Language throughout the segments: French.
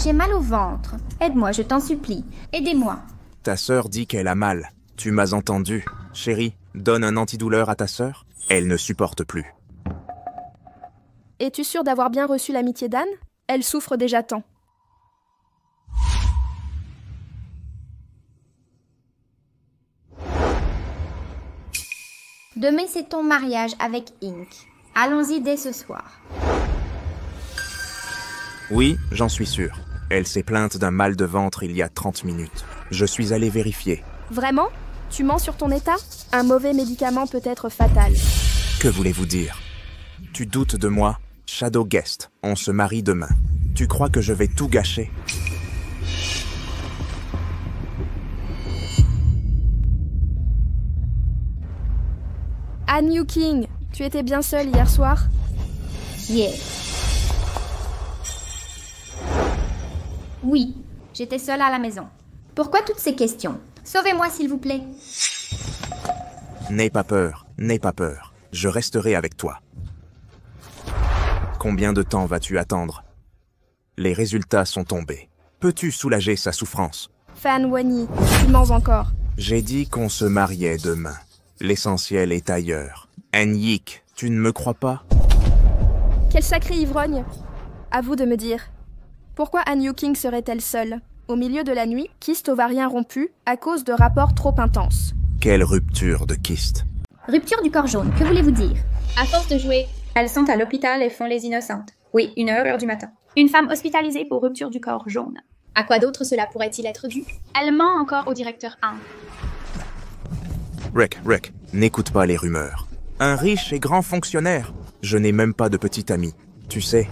J'ai mal au ventre. Aide-moi, je t'en supplie. Aidez-moi. Ta sœur dit qu'elle a mal. Tu m'as entendu. Chérie, donne un antidouleur à ta sœur. Elle ne supporte plus. Es-tu sûr d'avoir bien reçu l'amitié d'Anne? Elle souffre déjà tant. Demain, c'est ton mariage avec Ink. Allons-y dès ce soir. Oui, j'en suis sûr. Elle s'est plainte d'un mal de ventre il y a 30 minutes. Je suis allé vérifier. Vraiment? Tu mens sur ton état? Un mauvais médicament peut être fatal. Que voulez-vous dire? Tu doutes de moi? Shadow Guest, on se marie demain. Tu crois que je vais tout gâcher? Anne Yuking, tu étais bien seule hier soir? Yeah. Oui, j'étais seule à la maison. Pourquoi toutes ces questions? Sauvez-moi, s'il vous plaît. N'aie pas peur, n'aie pas peur. Je resterai avec toi. Combien de temps vas-tu attendre? Les résultats sont tombés. Peux-tu soulager sa souffrance? Fan Wani, tu mens encore. J'ai dit qu'on se mariait demain. L'essentiel est ailleurs. Anyik, tu ne me crois pas? Quel sacré ivrogne! À vous de me dire. Pourquoi Anne Yuking serait-elle seule, au milieu de la nuit, kyste ovarien rompu, à cause de rapports trop intenses? Quelle rupture de kyste? Rupture du corps jaune, que voulez-vous dire? À force de jouer, elles sont à l'hôpital et font les innocentes. Oui, 1h du matin. Une femme hospitalisée pour rupture du corps jaune. À quoi d'autre cela pourrait-il être dû? Elle ment encore au directeur 1. Rick, n'écoute pas les rumeurs. Un riche et grand fonctionnaire. Je n'ai même pas de petit ami. Tu sais.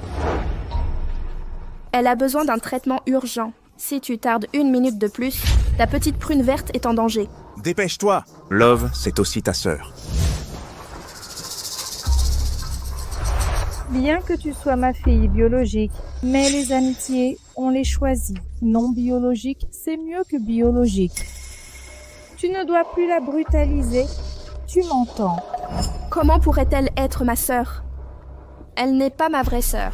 Elle a besoin d'un traitement urgent. Si tu tardes 1 minute de plus, ta petite prune verte est en danger. Dépêche-toi! Love, c'est aussi ta sœur. Bien que tu sois ma fille biologique, mais les amitiés, on les choisit. Non biologique, c'est mieux que biologique. Tu ne dois plus la brutaliser. Tu m'entends. Comment pourrait-elle être ma sœur? Elle n'est pas ma vraie sœur.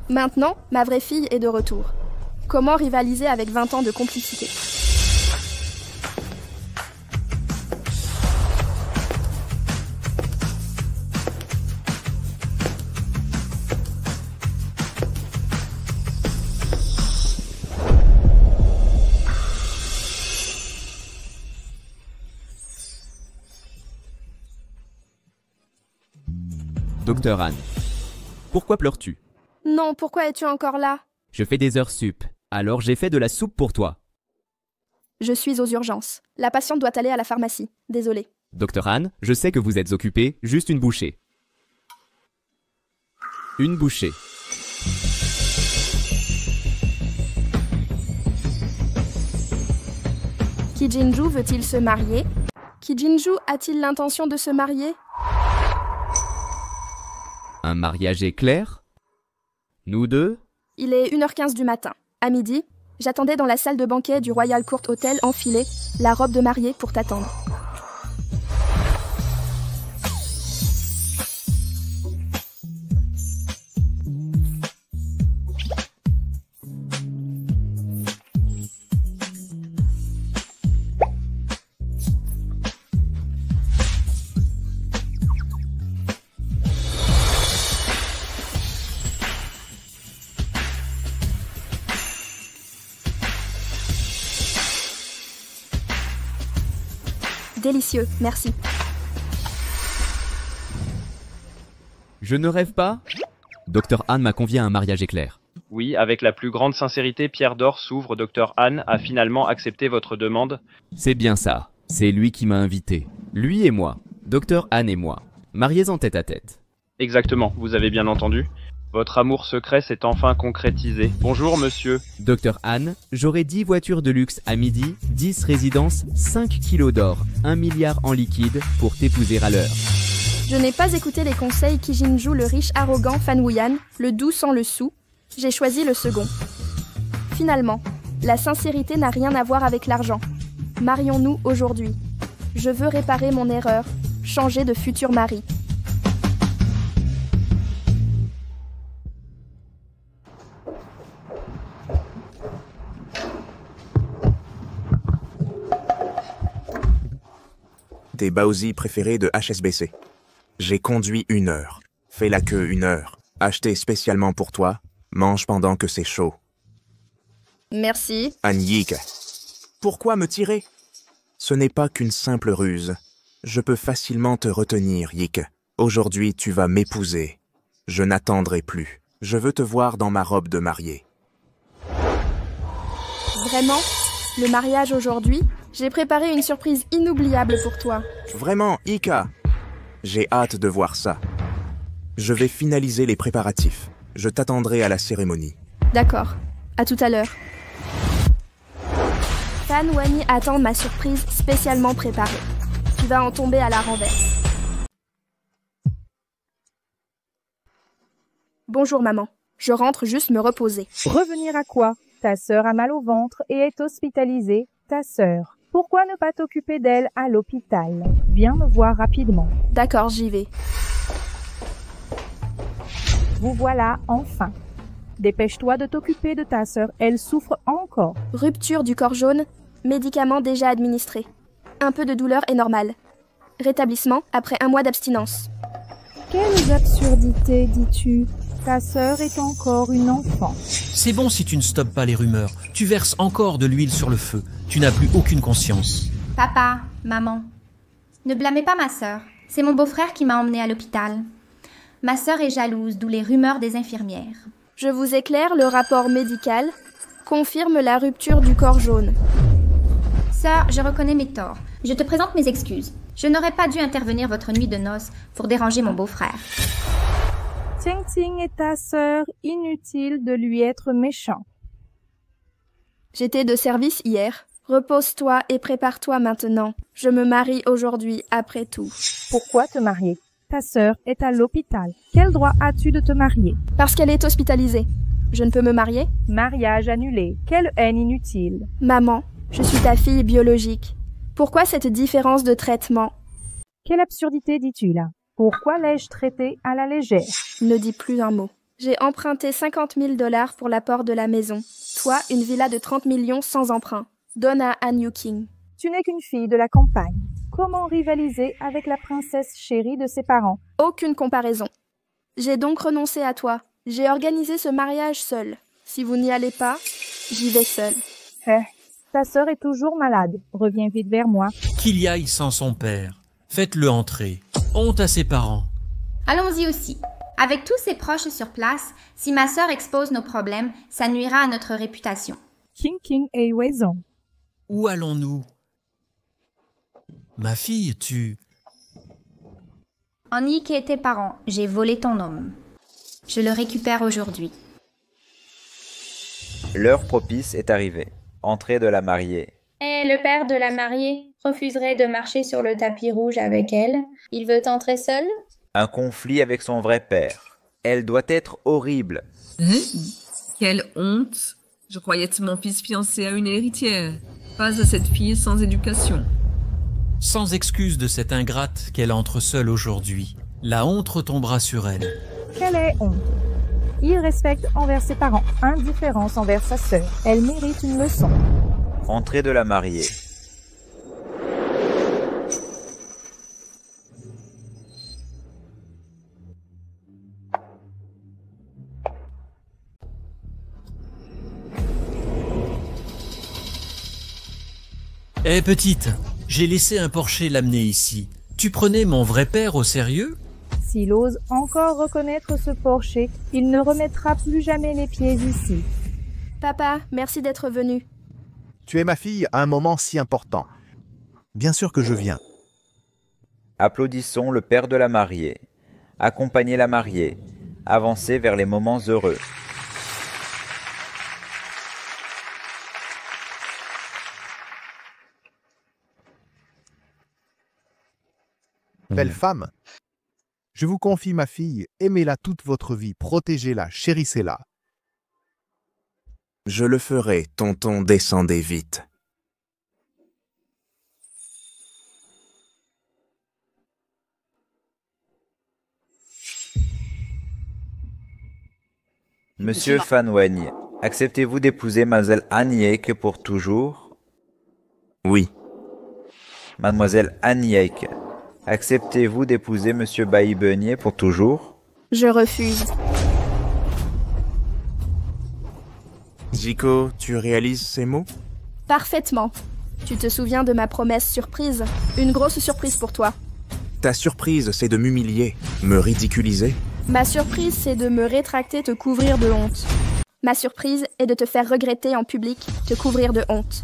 Maintenant, ma vraie fille est de retour. Comment rivaliser avec 20 ans de complicité? Docteur Anne, pourquoi pleures-tu? Non, pourquoi es-tu encore là? Je fais des heures sup, alors j'ai fait de la soupe pour toi. Je suis aux urgences. La patiente doit aller à la pharmacie. Désolée. Docteur Anne, je sais que vous êtes occupé, juste une bouchée. Une bouchée. Kijinju veut-il se marier? Kijinju a-t-il l'intention de se marier? Un mariage éclair? Nous deux? Il est 1h15 du matin. À midi, j'attendais dans la salle de banquet du Royal Court Hotel enfilée, la robe de mariée pour t'attendre. Délicieux, merci. Je ne rêve pas? Docteur Anne m'a convié à un mariage éclair. Oui, avec la plus grande sincérité, Pierre d'Or s'ouvre. Docteur Anne a finalement accepté votre demande. C'est bien ça. C'est lui qui m'a invité. Lui et moi. Docteur Anne et moi. Mariés en tête à tête. Exactement, vous avez bien entendu. Votre amour secret s'est enfin concrétisé. Bonjour, monsieur. Docteur Anne, j'aurai 10 voitures de luxe à midi, 10 résidences, 5 kilos d'or, 1 milliard en liquide pour t'épouser à l'heure. Je n'ai pas écouté les conseils Kijinju, le riche arrogant Fan Wuyan, le doux sans le sou. J'ai choisi le second. Finalement, la sincérité n'a rien à voir avec l'argent. Marions-nous aujourd'hui. Je veux réparer mon erreur, changer de futur mari. tes baozi préférés de HSBC. J'ai conduit 1 heure, fait la queue 1 heure, acheté spécialement pour toi, mange pendant que c'est chaud. Merci. Anyik, pourquoi me tirer? Ce n'est pas qu'une simple ruse. Je peux facilement te retenir, Yik. Aujourd'hui, tu vas m'épouser. Je n'attendrai plus. Je veux te voir dans ma robe de mariée. Vraiment? Le mariage aujourd'hui? J'ai préparé une surprise inoubliable pour toi. Vraiment, Ika. J'ai hâte de voir ça. Je vais finaliser les préparatifs. Je t'attendrai à la cérémonie. D'accord. À tout à l'heure. Fan Wani attend ma surprise spécialement préparée. Tu vas en tomber à la renverse. Bonjour maman. Je rentre juste me reposer. Revenir à quoi? Ta sœur a mal au ventre et est hospitalisée. Ta sœur. Pourquoi ne pas t'occuper d'elle à l'hôpital? Viens me voir rapidement. D'accord, j'y vais. Vous voilà enfin. Dépêche-toi de t'occuper de ta sœur, elle souffre encore. Rupture du corps jaune, médicament déjà administré. Un peu de douleur est normal. Rétablissement après 1 mois d'abstinence. Quelles absurdités, dis-tu? Ta sœur est encore une enfant. C'est bon si tu ne stoppes pas les rumeurs. Tu verses encore de l'huile sur le feu. Tu n'as plus aucune conscience. Papa, maman, ne blâmez pas ma sœur. C'est mon beau-frère qui m'a emmenée à l'hôpital. Ma sœur est jalouse, d'où les rumeurs des infirmières. Je vous éclaire, le rapport médical confirme la rupture du corps jaune. Sœur, je reconnais mes torts. Je te présente mes excuses. Je n'aurais pas dû intervenir votre nuit de noces pour déranger mon beau-frère. Ting Ting est ta sœur, inutile de lui être méchant. J'étais de service hier. Repose-toi et prépare-toi maintenant. Je me marie aujourd'hui, après tout. Pourquoi te marier? Ta sœur est à l'hôpital. Quel droit as-tu de te marier? Parce qu'elle est hospitalisée. Je ne peux me marier? Mariage annulé. Quelle haine inutile. Maman, je suis ta fille biologique. Pourquoi cette différence de traitement? Quelle absurdité dis-tu là? Pourquoi l'ai-je traité à la légère? Ne dis plus un mot. J'ai emprunté 50 000 $ pour l'apport de la maison. Toi, une villa de 30 millions sans emprunt. Donne à Han Yu-king. Tu n'es qu'une fille de la campagne. Comment rivaliser avec la princesse chérie de ses parents? Aucune comparaison. J'ai donc renoncé à toi. J'ai organisé ce mariage seule. Si vous n'y allez pas, j'y vais seule. Ta sœur est toujours malade. Reviens vite vers moi. Qu'il y aille sans son père. Faites-le entrer. Honte à ses parents. Allons-y aussi. Avec tous ses proches sur place, si ma sœur expose nos problèmes, ça nuira à notre réputation. King et Weizong. Où allons-nous? Ma fille, tu... En niqué tes parents, j'ai volé ton homme. Je le récupère aujourd'hui. L'heure propice est arrivée. Entrée de la mariée. Et le père de la mariée refuserait de marcher sur le tapis rouge avec elle. Il veut entrer seul? Un conflit avec son vrai père. Elle doit être horrible. Quelle honte! Je croyais être mon fils fiancé à une héritière, pas à cette fille sans éducation. Sans excuse de cette ingrate qu'elle entre seule aujourd'hui. La honte retombera sur elle. Quelle est honte? Irrespect envers ses parents, indifférence envers sa sœur. Elle mérite une leçon. Entrée de la mariée. Eh petite, j'ai laissé un porcher l'amener ici. Tu prenais mon vrai père au sérieux? S'il ose encore reconnaître ce porcher, il ne remettra plus jamais les pieds ici. Papa, merci d'être venu. Tu es ma fille à un moment si important. Bien sûr que je viens. Applaudissons le père de la mariée. Accompagnez la mariée. Avancez vers les moments heureux. Belle femme, je vous confie ma fille, aimez-la toute votre vie, protégez-la, chérissez-la. Je le ferai, tonton, descendez vite. Monsieur Fan Wen, acceptez-vous d'épouser mademoiselle Anye que pour toujours? Oui. Mademoiselle Anne Yake, acceptez-vous d'épouser Monsieur Bailly Beugnier pour toujours? Je refuse. Zico, tu réalises ces mots? Parfaitement. Tu te souviens de ma promesse surprise? Une grosse surprise pour toi. Ta surprise, c'est de m'humilier, me ridiculiser? Ma surprise, c'est de me rétracter, te couvrir de honte. Ma surprise est de te faire regretter en public, te couvrir de honte.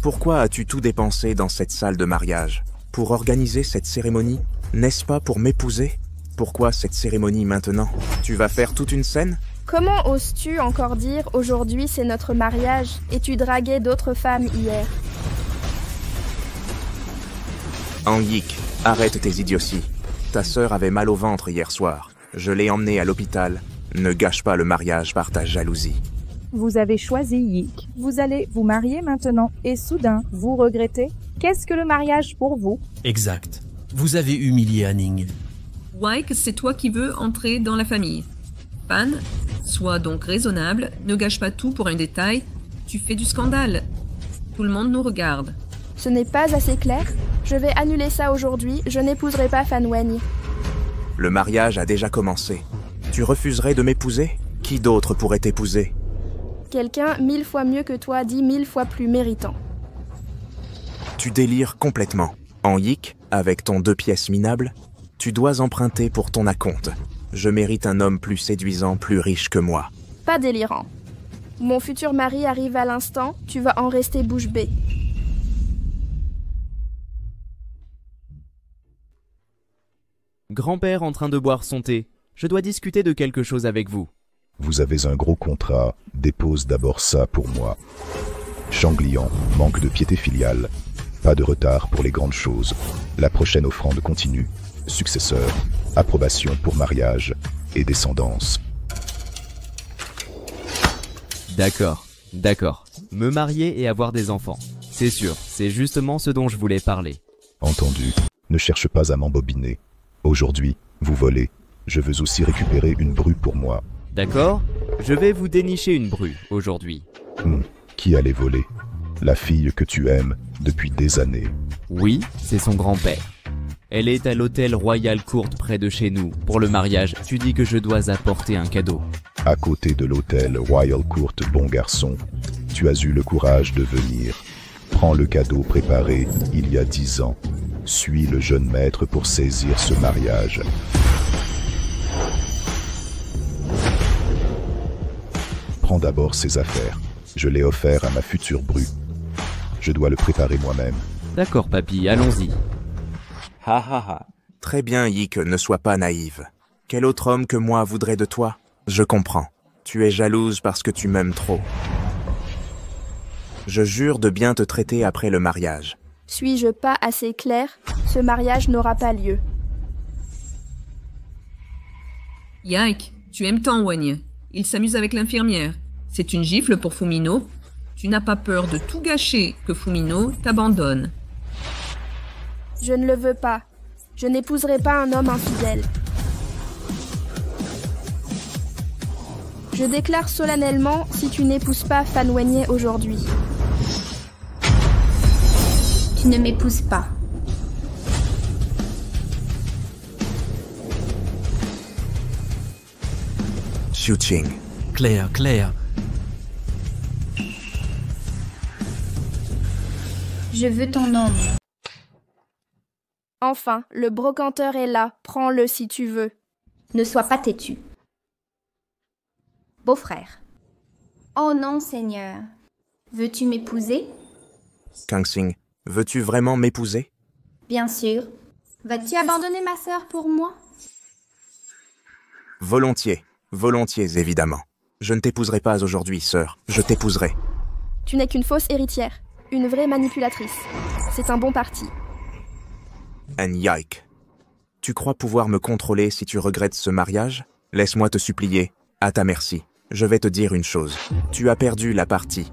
Pourquoi as-tu tout dépensé dans cette salle de mariage? Pour organiser cette cérémonie? N'est-ce pas pour m'épouser? Pourquoi cette cérémonie maintenant? Tu vas faire toute une scène? Comment oses-tu encore dire « aujourd'hui c'est notre mariage » et tu draguais d'autres femmes hier? Anguique, arrête tes idioties. Ta sœur avait mal au ventre hier soir. Je l'ai emmenée à l'hôpital. Ne gâche pas le mariage par ta jalousie. Vous avez choisi Yik. Vous allez vous marier maintenant et soudain, vous regrettez? Qu'est-ce que le mariage pour vous? Exact. Vous avez humilié Anning. Wyke, c'est toi qui veux entrer dans la famille. Fan, sois donc raisonnable, ne gâche pas tout pour un détail. Tu fais du scandale. Tout le monde nous regarde. Ce n'est pas assez clair? Je vais annuler ça aujourd'hui, je n'épouserai pas Fan Wen. Le mariage a déjà commencé. Tu refuserais de m'épouser? Qui d'autre pourrait t'épouser? Quelqu'un 1000 fois mieux que toi, 10 000 fois plus méritant. Tu délires complètement. Anguique, avec ton 2 pièces minables, tu dois emprunter pour ton acompte. Je mérite un homme plus séduisant, plus riche que moi. Pas délirant. Mon futur mari arrive à l'instant, tu vas en rester bouche bée. Grand-père en train de boire son thé. Je dois discuter de quelque chose avec vous. Vous avez un gros contrat, dépose d'abord ça pour moi. Changlian, manque de piété filiale. Pas de retard pour les grandes choses. La prochaine offrande continue. Successeur, approbation pour mariage et descendance. D'accord, d'accord. Me marier et avoir des enfants. C'est sûr, c'est justement ce dont je voulais parler. Entendu. Ne cherche pas à m'embobiner. Aujourd'hui, vous volez. Je veux aussi récupérer une bru pour moi. D'accord, je vais vous dénicher une bru aujourd'hui. Qui allait voler? La fille que tu aimes depuis des années. Oui, c'est son grand-père. Elle est à l'hôtel Royal Court près de chez nous. Pour le mariage, tu dis que je dois apporter un cadeau. À côté de l'hôtel Royal Court, bon garçon, tu as eu le courage de venir. Prends le cadeau préparé il y a 10 ans. Suis le jeune maître pour saisir ce mariage. Prends d'abord ses affaires. Je l'ai offert à ma future bru. Je dois le préparer moi-même. D'accord, papy, allons-y. Ha ha ha. Très bien, Yik, ne sois pas naïve. Quel autre homme que moi voudrait de toi? Je comprends. Tu es jalouse parce que tu m'aimes trop. Je jure de bien te traiter après le mariage. Suis-je pas assez clair? Ce mariage n'aura pas lieu. Yike, tu aimes tant Wen. Il s'amuse avec l'infirmière. C'est une gifle pour Fumino. Tu n'as pas peur de tout gâcher que Fumino t'abandonne. Je ne le veux pas. Je n'épouserai pas un homme infidèle. Je déclare solennellement si tu n'épouses pas Fan Wen aujourd'hui. Tu ne m'épouses pas. Xiuqing. Claire. Je veux ton homme. Enfin, le brocanteur est là. Prends-le si tu veux. Ne sois pas têtu. Beau-frère. Oh non, Seigneur. Veux-tu m'épouser? Kangxing, veux-tu vraiment m'épouser? Bien sûr. Vas-tu abandonner ma sœur pour moi? Volontiers, évidemment. Je ne t'épouserai pas aujourd'hui, sœur. Je t'épouserai. Tu n'es qu'une fausse héritière. Une vraie manipulatrice. C'est un bon parti. Anne Yike. Tu crois pouvoir me contrôler si tu regrettes ce mariage? Laisse-moi te supplier, à ta merci. Je vais te dire une chose. Tu as perdu la partie.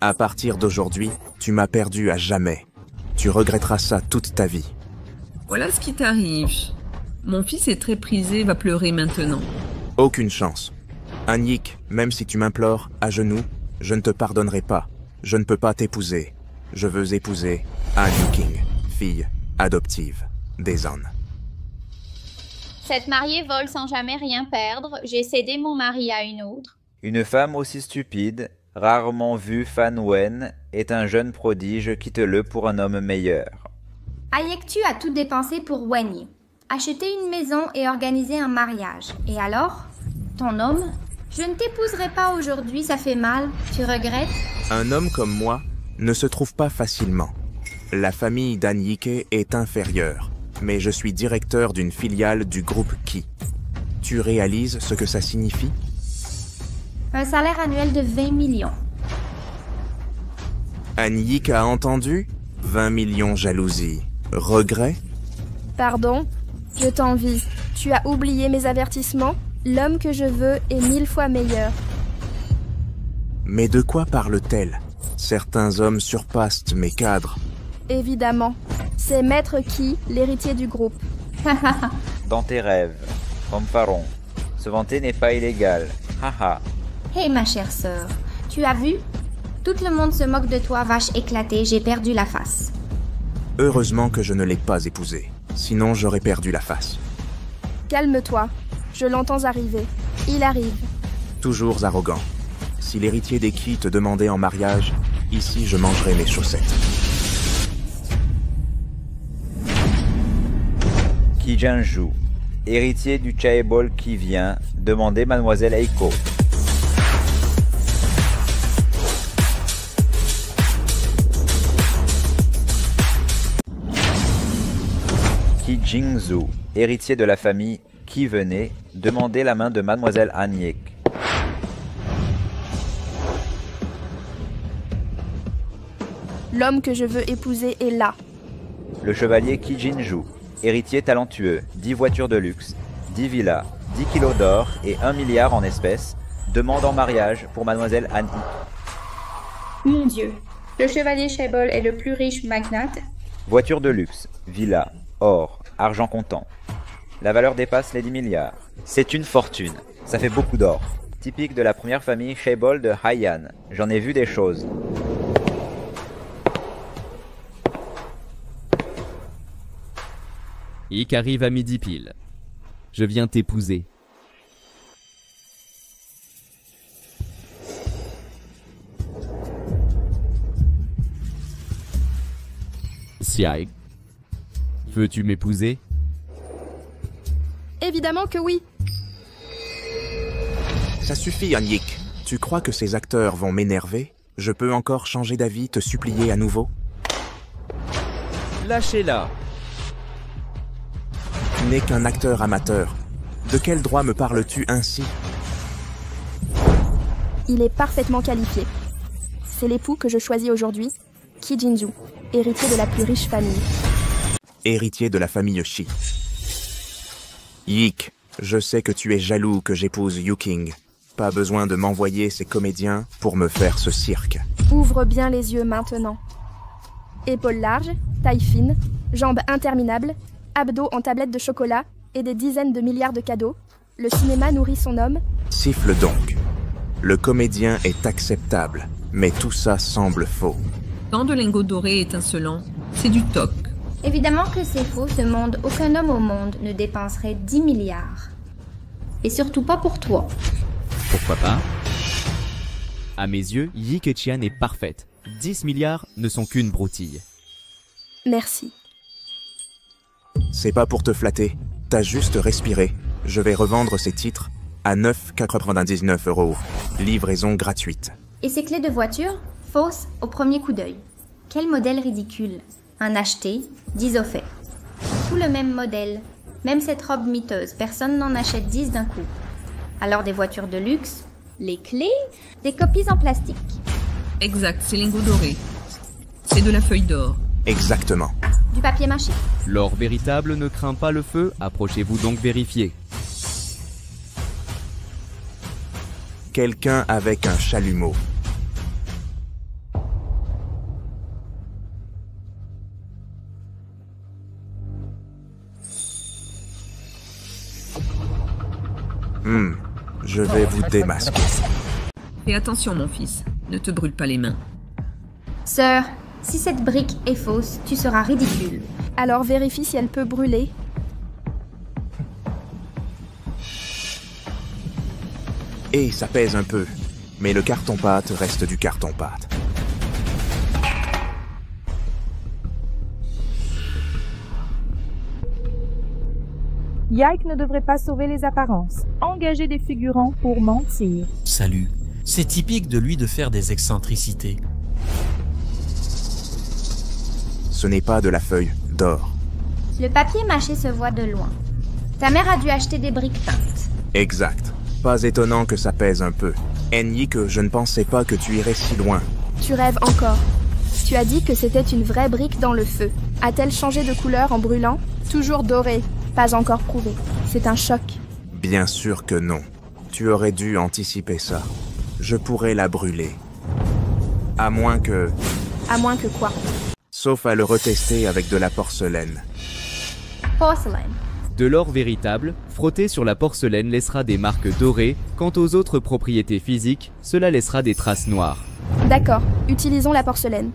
À partir d'aujourd'hui, tu m'as perdu à jamais. Tu regretteras ça toute ta vie. Voilà ce qui t'arrive. Mon fils est très prisé, va pleurer maintenant. Aucune chance. Annick, même si tu m'implores, à genoux, je ne te pardonnerai pas. Je ne peux pas t'épouser. Je veux épouser Anne King, fille adoptive des ânes. Cette mariée vole sans jamais rien perdre. J'ai cédé mon mari à une autre. Une femme aussi stupide, rarement vue Fan Wen, est un jeune prodige, quitte-le pour un homme meilleur. Ayektu a tout dépensé pour Wenyi. Acheter une maison et organiser un mariage. Et alors? Ton homme? Je ne t'épouserai pas aujourd'hui, ça fait mal. Tu regrettes? Un homme comme moi ne se trouve pas facilement. La famille d'Anyike est inférieure, mais je suis directeur d'une filiale du groupe Ki. Tu réalises ce que ça signifie? Un salaire annuel de 20 millions. Anyike a entendu? 20 millions jalousie. Regret? Pardon? Je t'envie. Tu as oublié mes avertissements? L'homme que je veux est 1000 fois meilleur. Mais de quoi parle-t-elle? Certains hommes surpassent mes cadres. Évidemment. C'est Maître Ki, l'héritier du groupe. Dans tes rêves, fanfaron. Se vanter n'est pas illégal. Haha. Hé ma chère sœur, tu as vu? Tout le monde se moque de toi, vache éclatée, j'ai perdu la face. Heureusement que je ne l'ai pas épousée, sinon j'aurais perdu la face. Calme-toi, je l'entends arriver. Il arrive. Toujours arrogant. Si l'héritier des Ki te demandait en mariage, ici je mangerai mes chaussettes. Ki Jinju, héritier du Chaebol qui vient, demandez Mademoiselle Eiko. Ki Jingzu, héritier de la famille Qui venait, demandez la main de Mademoiselle Anyek. L'homme que je veux épouser est là. Le chevalier Ki Jinju, héritier talentueux, 10 voitures de luxe, 10 villas, 10 kilos d'or et 1 milliard en espèces, demande en mariage pour Mademoiselle Anyek. Mon Dieu, le chevalier Chaebol est le plus riche magnate. Voiture de luxe, villa, or, argent comptant. La valeur dépasse les 10 milliards. C'est une fortune. Ça fait beaucoup d'or. Typique de la première famille Chaebol de Haiyan. J'en ai vu des choses. Yik arrive à midi pile. Je viens t'épouser. Siaik, veux-tu m'épouser? Évidemment que oui. Ça suffit, Anyik. Tu crois que ces acteurs vont m'énerver? Je peux encore changer d'avis, te supplier à nouveau? Lâchez-la. Tu n'es qu'un acteur amateur. De quel droit me parles-tu ainsi? Il est parfaitement qualifié. C'est l'époux que je choisis aujourd'hui, Ki Jinju, héritier de la plus riche famille. Héritier de la famille Shi. Yik, je sais que tu es jaloux que j'épouse Yuking. Pas besoin de m'envoyer ces comédiens pour me faire ce cirque. Ouvre bien les yeux maintenant. Épaules larges, taille fine, jambes interminables, abdos en tablettes de chocolat et des dizaines de milliards de cadeaux. Le cinéma nourrit son homme. Siffle donc. Le comédien est acceptable, mais tout ça semble faux. Tant de lingots dorés étincelants, c'est du toc. Évidemment que c'est faux, ce monde, aucun homme au monde ne dépenserait 10 milliards. Et surtout pas pour toi. Pourquoi pas? À mes yeux, Yik Etienne est parfaite. 10 milliards ne sont qu'une broutille. Merci. C'est pas pour te flatter, t'as juste respiré. Je vais revendre ces titres à 9,99 €. Livraison gratuite. Et ces clés de voiture? Fausses au premier coup d'œil. Quel modèle ridicule. Un acheté, 10 offerts. Tout le même modèle. Même cette robe miteuse, personne n'en achète 10 d'un coup. Alors des voitures de luxe, les clés, des copies en plastique. Exact, c'est lingots dorés. C'est de la feuille d'or. Exactement. Du papier mâché. L'or véritable ne craint pas le feu, approchez-vous donc vérifier. Quelqu'un avec un chalumeau. Je vais vous démasquer. Fais attention, mon fils. Ne te brûle pas les mains. Sœur, Si cette brique est fausse, tu seras ridicule. Alors vérifie si elle peut brûler. Et ça pèse un peu, mais le carton-pâte reste du carton-pâte. Yike ne devrait pas sauver les apparences. Engager des figurants pour mentir. Salut. C'est typique de lui de faire des excentricités. Ce n'est pas de la feuille d'or. Le papier mâché se voit de loin. Ta mère a dû acheter des briques peintes. Exact. Pas étonnant que ça pèse un peu. Yike, je ne pensais pas que tu irais si loin. Tu rêves encore. Tu as dit que c'était une vraie brique dans le feu. A-t-elle changé de couleur en brûlant? Toujours dorée. Pas encore prouvé. C'est un choc. Bien sûr que non. Tu aurais dû anticiper ça. Je pourrais la brûler. À moins que... À moins que quoi? Sauf à le retester avec de la porcelaine. Porcelaine. De l'or véritable, frotté sur la porcelaine laissera des marques dorées, quant aux autres propriétés physiques, cela laissera des traces noires. D'accord, utilisons la porcelaine.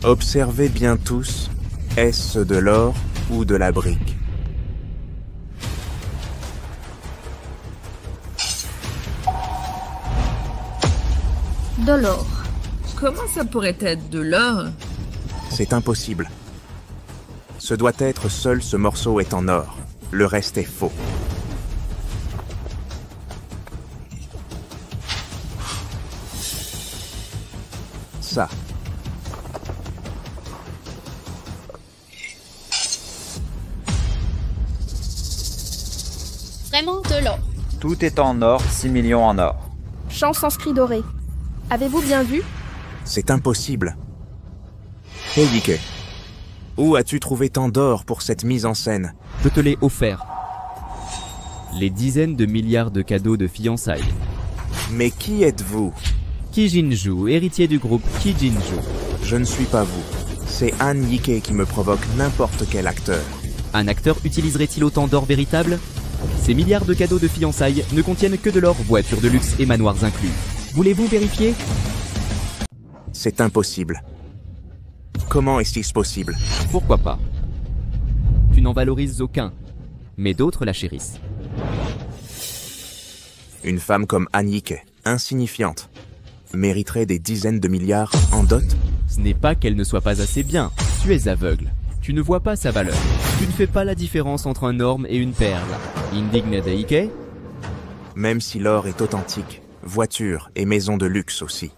Observez bien tous, est-ce de l'or ou de la brique? De l'or. Comment ça pourrait être de l'or? C'est impossible. Ce doit être seul ce morceau est en or. Le reste est faux. Ça. Vraiment de l'or. Tout est en or, 6 millions en or. Champ sanskrit doré. Avez-vous bien vu? C'est impossible. Hey Yike, où as-tu trouvé tant d'or pour cette mise en scène? Je te l'ai offert. Les dizaines de milliards de cadeaux de fiançailles. Mais qui êtes-vous? Kijinju, héritier du groupe Kijinju. Je ne suis pas vous. C'est Anne Yike qui me provoque n'importe quel acteur. Un acteur utiliserait-il autant d'or véritable? Ces milliards de cadeaux de fiançailles ne contiennent que de l'or, voitures de luxe et manoirs inclus. Voulez-vous vérifier? C'est impossible. Comment est-ce possible? Pourquoi pas? Tu n'en valorises aucun, mais d'autres la chérissent. Une femme comme Anne Yike, insignifiante, mériterait des dizaines de milliards en dot? Ce n'est pas qu'elle ne soit pas assez bien, tu es aveugle. Tu ne vois pas sa valeur. Tu ne fais pas la différence entre un orme et une perle. Indigne de Yike? Même si l'or est authentique, voiture et maison de luxe aussi,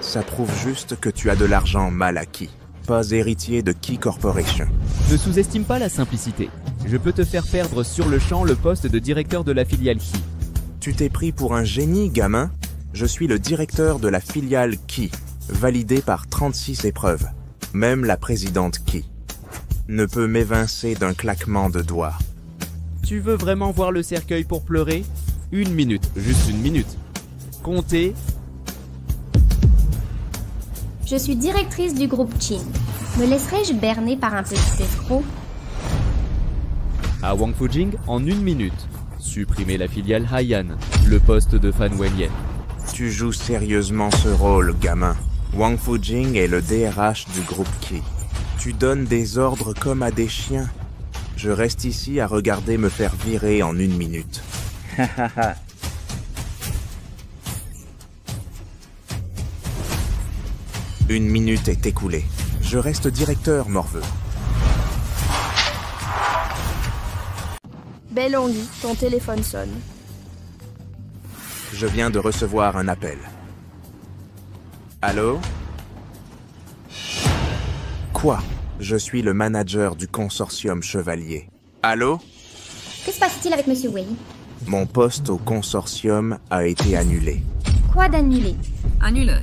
ça prouve juste que tu as de l'argent mal acquis, pas héritier de Key Corporation. Ne sous-estime pas la simplicité. Je peux te faire perdre sur le champ le poste de directeur de la filiale Key. Tu t'es pris pour un génie, gamin? Je suis le directeur de la filiale Key, validé par 36 épreuves. Même la présidente Key ne peut m'évincer d'un claquement de doigts. Tu veux vraiment voir le cercueil pour pleurer? 1 minute, juste 1 minute. Comptez. Je suis directrice du groupe Qin. Me laisserai-je berner par un petit escroc? À Wang Fujing, en 1 minute. Supprimer la filiale Haiyan, le poste de Fan Wenyan. Tu joues sérieusement ce rôle, gamin. Wang Fujing est le DRH du groupe Qi. Tu donnes des ordres comme à des chiens. Je reste ici à regarder me faire virer en 1 minute. 1 minute est écoulée. Je reste directeur, morveux. Belonghi, ton téléphone sonne. Je viens de recevoir un appel. Allô? Quoi? Je suis le manager du consortium Chevalier. Allô? Que se passe-t-il avec Monsieur Wei? Mon poste au consortium a été annulé. Quoi d'annulé? Annulé.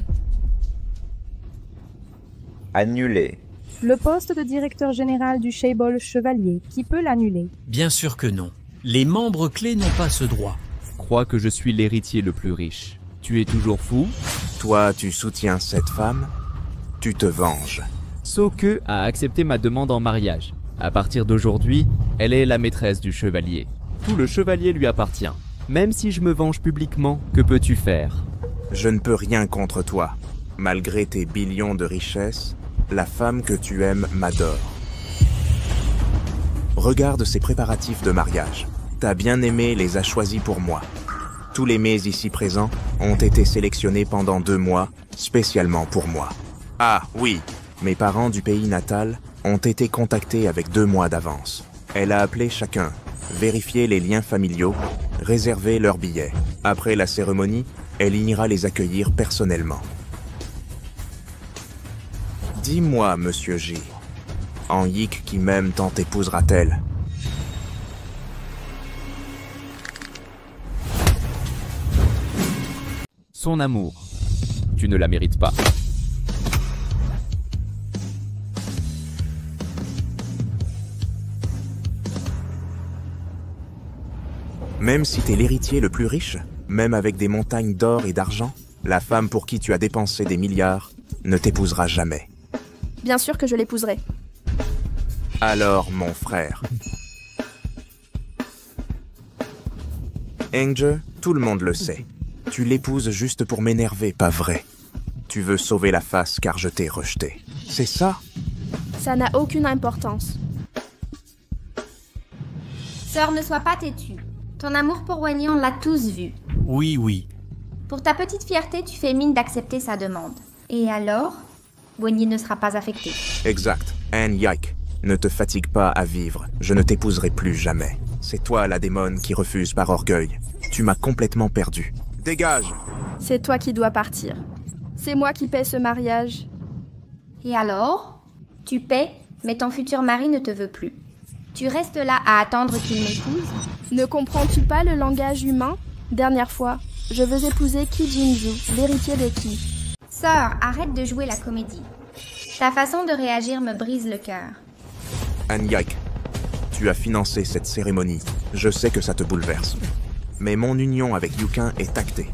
Annulé. Le poste de directeur général du Shaibol Chevalier, qui peut l'annuler? Bien sûr que non. Les membres clés n'ont pas ce droit. Crois que je suis l'héritier le plus riche. Tu es toujours fou? Toi, tu soutiens cette femme? Tu te venges. Soke a accepté ma demande en mariage. À partir d'aujourd'hui, Elle est la maîtresse du chevalier. Tout le chevalier lui appartient. Même si je me venge publiquement, que peux-tu faire? Je ne peux rien contre toi. Malgré tes billions de richesses, la femme que tu aimes m'adore. Regarde ces préparatifs de mariage. Ta bien-aimée les a choisis pour moi. Tous les mets ici présents ont été sélectionnés pendant 2 mois, spécialement pour moi. Ah oui, mes parents du pays natal ont été contactés avec 2 mois d'avance. Elle a appelé chacun, vérifié les liens familiaux, réservé leurs billets. Après la cérémonie, elle ira les accueillir personnellement. Dis-moi, monsieur J, Anyik qui m'aime tant épousera-t-elle? Son amour. Tu ne la mérites pas. Même si t'es l'héritier le plus riche, même avec des montagnes d'or et d'argent, la femme pour qui tu as dépensé des milliards ne t'épousera jamais. Bien sûr que je l'épouserai. Alors, mon frère. Angel, tout le monde le sait. Tu l'épouses juste pour m'énerver, pas vrai? Tu veux sauver la face car je t'ai rejeté. C'est ça? Ça n'a aucune importance. Sœur, ne sois pas têtue. Ton amour pour Wenyi, on l'a tous vu. Oui, oui. Pour ta petite fierté, tu fais mine d'accepter sa demande. Et alors, Wenyi ne sera pas affectée. Exact. Anyik, ne te fatigue pas à vivre. Je ne t'épouserai plus jamais. C'est toi la démone qui refuse par orgueil. Tu m'as complètement perdu. Dégage! C'est toi qui dois partir. C'est moi qui paie ce mariage. Et alors? Tu paies, mais ton futur mari ne te veut plus. Tu restes là à attendre qu'il m'épouse? Ne comprends-tu pas le langage humain? Dernière fois, je veux épouser Ki Jinju, l'héritier de Ki. Sœur, arrête de jouer la comédie. Ta façon de réagir me brise le cœur. Anyik, tu as financé cette cérémonie. Je sais que ça te bouleverse. Mais mon union avec Yukin est actée.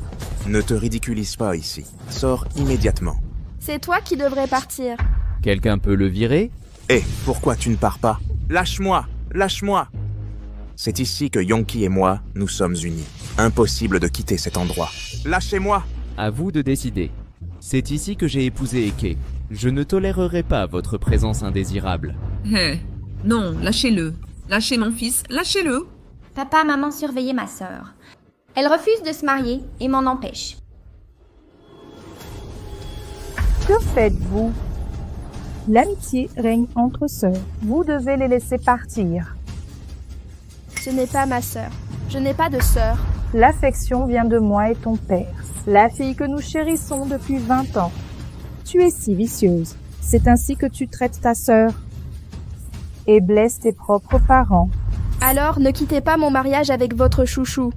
Ne te ridiculise pas ici. Sors immédiatement. C'est toi qui devrais partir. Quelqu'un peut le virer? Hé, pourquoi tu ne pars pas? Lâche-moi! Lâche-moi! C'est ici que Yonki et moi, nous sommes unis. Impossible de quitter cet endroit. Lâchez-moi! À vous de décider. C'est ici que j'ai épousé Eke. Je ne tolérerai pas votre présence indésirable. Non, lâchez-le. Lâchez mon fils, lâchez-le. Papa, maman surveillaient ma sœur. Elle refuse de se marier et m'en empêche. Que faites-vous? L'amitié règne entre sœurs. Vous devez les laisser partir. Ce n'est pas ma sœur. Je n'ai pas de sœur. L'affection vient de moi et ton père, la fille que nous chérissons depuis 20 ans. Tu es si vicieuse. C'est ainsi que tu traites ta sœur et blesses tes propres parents. Alors, ne quittez pas mon mariage avec votre chouchou.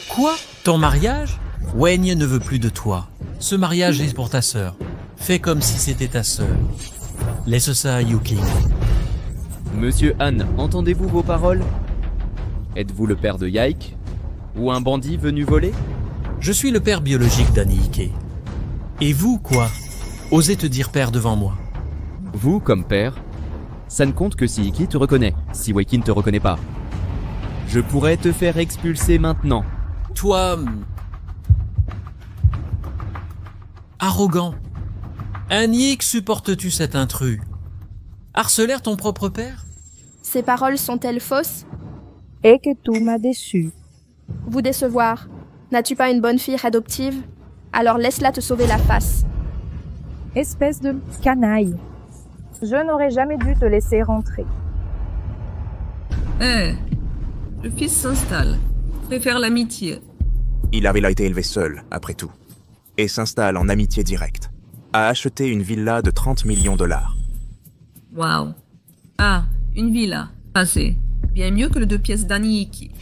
Quoi? Ton mariage? Wenyi ne veut plus de toi. Ce mariage est pour ta sœur. Fais comme si c'était ta sœur. Laisse ça à Yuki. Monsieur Han, entendez-vous vos paroles? Êtes-vous le père de Yaik? Ou un bandit venu voler? Je suis le père biologique d'Anyik. Et vous, quoi? Osez te dire père devant moi. Vous, comme père, ça ne compte que si Iki te reconnaît, si Weki ne te reconnaît pas. Je pourrais te faire expulser maintenant. Toi... arrogant. Anyik, supportes-tu cet intrus? Harceler ton propre père? Ces paroles sont-elles fausses? Et que tout m'a déçu. Vous décevoir. N'as-tu pas une bonne fille adoptive? Alors laisse-la te sauver la face. Espèce de canaille. Je n'aurais jamais dû te laisser rentrer. Le fils s'installe. Préfère l'amitié. Il avait été élevé seul, après tout. Et s'installe en amitié directe. A acheté une villa de 30 millions $. Waouh. Ah, une villa. Assez. Bien mieux que le 2 pièces d'Anyik.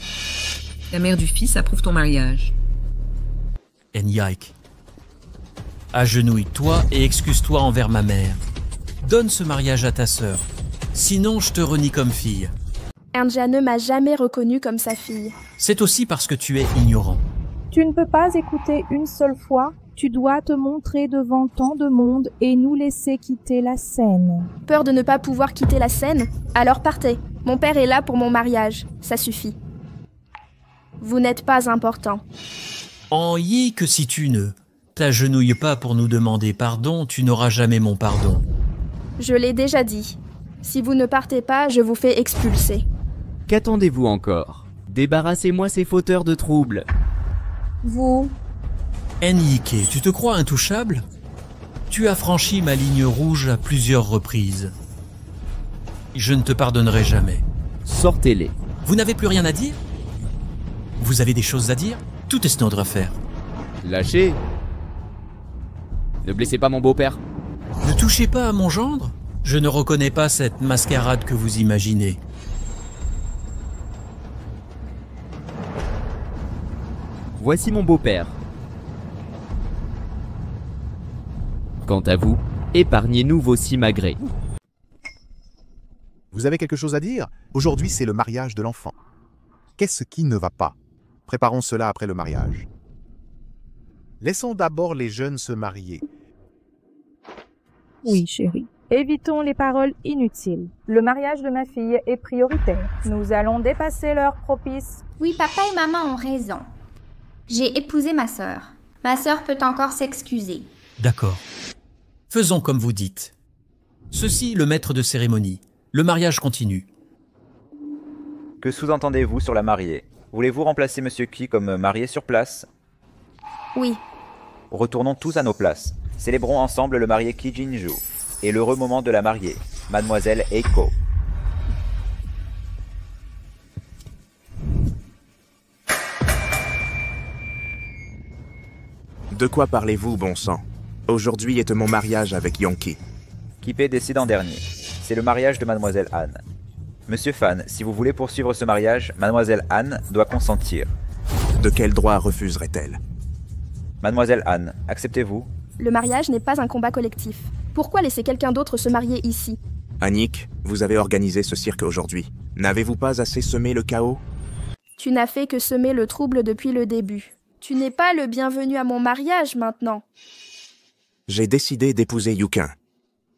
La mère du fils approuve ton mariage. Anyik, agenouille-toi et excuse-toi envers ma mère. Donne ce mariage à ta sœur. Sinon, je te renie comme fille. Ernja ne m'a jamais reconnue comme sa fille. C'est aussi parce que tu es ignorant. Tu ne peux pas écouter une seule fois Tu dois te montrer devant tant de monde et nous laisser quitter la scène. Peur de ne pas pouvoir quitter la scène? Alors partez. Mon père est là pour mon mariage. Ça suffit. Vous n'êtes pas important. En y que si tu ne t'agenouilles pas pour nous demander pardon, tu n'auras jamais mon pardon. Je l'ai déjà dit. Si vous ne partez pas, je vous fais expulser. Qu'attendez-vous encore? Débarrassez-moi ces fauteurs de troubles. Vous... Enrique, tu te crois intouchable? Tu as franchi ma ligne rouge à plusieurs reprises. Je ne te pardonnerai jamais. Sortez-les. Vous n'avez plus rien à dire? Vous avez des choses à dire? Tout est notre affaire. Lâchez. Ne blessez pas mon beau-père. Ne touchez pas à mon gendre? Je ne reconnais pas cette mascarade que vous imaginez. Voici mon beau-père. Quant à vous, épargnez-nous vos simagrées. Vous avez quelque chose à dire? Aujourd'hui, c'est le mariage de l'enfant. Qu'est-ce qui ne va pas? Préparons cela après le mariage. Laissons d'abord les jeunes se marier. Oui, chérie. Évitons les paroles inutiles. Le mariage de ma fille est prioritaire. Nous allons dépasser l'heure propice. Oui, papa et maman ont raison. J'ai épousé ma sœur. Ma sœur peut encore s'excuser. D'accord. Faisons comme vous dites. Ceci, le maître de cérémonie. Le mariage continue. Que sous-entendez-vous sur la mariée? Voulez-vous remplacer Monsieur Ki comme marié sur place? Oui. Retournons tous à nos places. Célébrons ensemble le marié Ki Jinju et l'heureux moment de la mariée, Mademoiselle Eiko. De quoi parlez-vous, bon sang? Aujourd'hui est mon mariage avec Yonki. Kippé décide en dernier. C'est le mariage de Mademoiselle Anne. Monsieur Fan, si vous voulez poursuivre ce mariage, Mademoiselle Anne doit consentir. De quel droit refuserait-elle? Mademoiselle Anne, acceptez-vous? Le mariage n'est pas un combat collectif. Pourquoi laisser quelqu'un d'autre se marier ici? Annick, vous avez organisé ce cirque aujourd'hui. N'avez-vous pas assez semé le chaos? Tu n'as fait que semer le trouble depuis le début. Tu n'es pas le bienvenu à mon mariage maintenant. J'ai décidé d'épouser Yukin.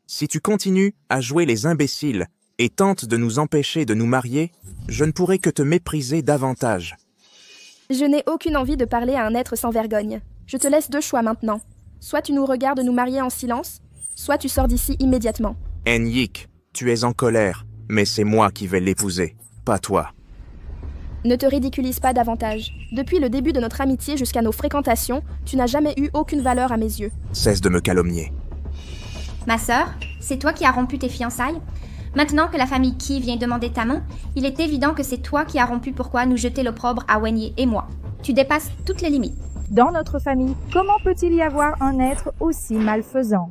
Si tu continues à jouer les imbéciles et tentes de nous empêcher de nous marier, je ne pourrai que te mépriser davantage. Je n'ai aucune envie de parler à un être sans vergogne. Je te laisse deux choix maintenant. Soit tu nous regardes nous marier en silence, soit tu sors d'ici immédiatement. Enyik, tu es en colère, mais c'est moi qui vais l'épouser, pas toi. Ne te ridiculise pas davantage. Depuis le début de notre amitié jusqu'à nos fréquentations, tu n'as jamais eu aucune valeur à mes yeux. Cesse de me calomnier. Ma sœur, c'est toi qui as rompu tes fiançailles? Maintenant que la famille Ki vient demander ta main, il est évident que c'est toi qui as rompu pourquoi nous jeter l'opprobre à Wenyi et moi. Tu dépasses toutes les limites. Dans notre famille, comment peut-il y avoir un être aussi malfaisant?